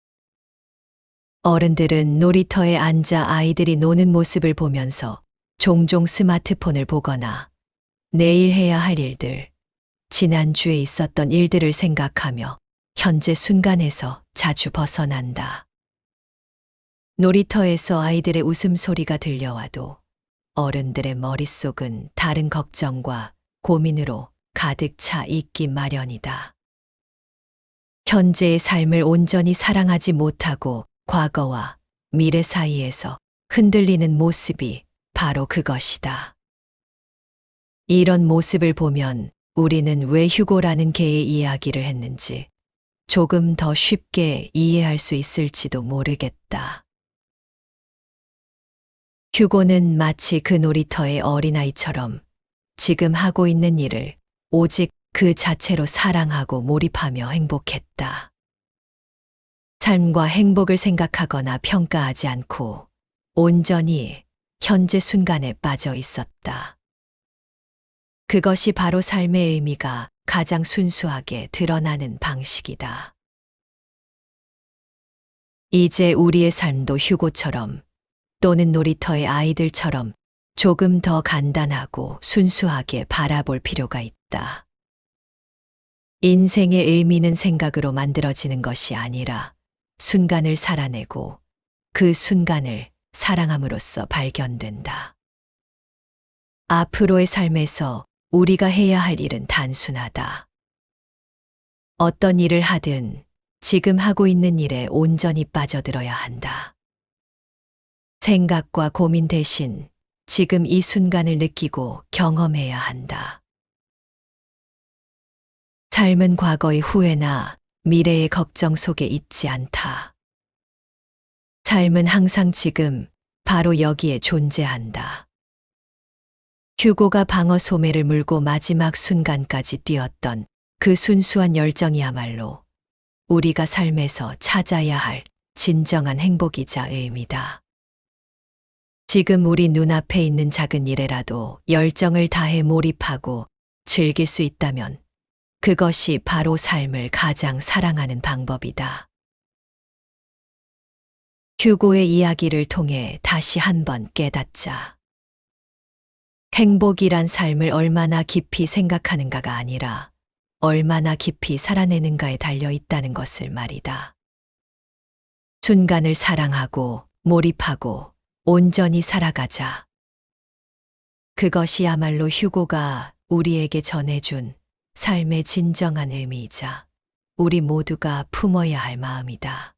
어른들은 놀이터에 앉아 아이들이 노는 모습을 보면서 종종 스마트폰을 보거나 내일 해야 할 일들, 지난주에 있었던 일들을 생각하며 현재 순간에서 자주 벗어난다. 놀이터에서 아이들의 웃음소리가 들려와도 어른들의 머릿속은 다른 걱정과 고민으로 가득 차 있기 마련이다. 현재의 삶을 온전히 사랑하지 못하고 과거와 미래 사이에서 흔들리는 모습이 바로 그것이다. 이런 모습을 보면 우리는 왜 휴고라는 개의 이야기를 했는지 조금 더 쉽게 이해할 수 있을지도 모르겠다. 휴고는 마치 그 놀이터의 어린아이처럼 지금 하고 있는 일을 오직 그 자체로 사랑하고 몰입하며 행복했다. 삶과 행복을 생각하거나 평가하지 않고 온전히 현재 순간에 빠져 있었다. 그것이 바로 삶의 의미가 가장 순수하게 드러나는 방식이다. 이제 우리의 삶도 휴고처럼 또는 놀이터의 아이들처럼 조금 더 간단하고 순수하게 바라볼 필요가 있다. 인생의 의미는 생각으로 만들어지는 것이 아니라 순간을 살아내고 그 순간을 사랑함으로써 발견된다. 앞으로의 삶에서 우리가 해야 할 일은 단순하다. 어떤 일을 하든 지금 하고 있는 일에 온전히 빠져들어야 한다. 생각과 고민 대신 지금 이 순간을 느끼고 경험해야 한다. 삶은 과거의 후회나 미래의 걱정 속에 있지 않다. 삶은 항상 지금 바로 여기에 존재한다. 휴고가 방어 소매를 물고 마지막 순간까지 뛰었던 그 순수한 열정이야말로 우리가 삶에서 찾아야 할 진정한 행복이자 의미다. 지금 우리 눈앞에 있는 작은 일에라도 열정을 다해 몰입하고 즐길 수 있다면 그것이 바로 삶을 가장 사랑하는 방법이다. 휴고의 이야기를 통해 다시 한번 깨닫자. 행복이란 삶을 얼마나 깊이 생각하는가가 아니라 얼마나 깊이 살아내는가에 달려 있다는 것을 말이다. 순간을 사랑하고 몰입하고 온전히 살아가자. 그것이야말로 휴고가 우리에게 전해준 삶의 진정한 의미이자 우리 모두가 품어야 할 마음이다.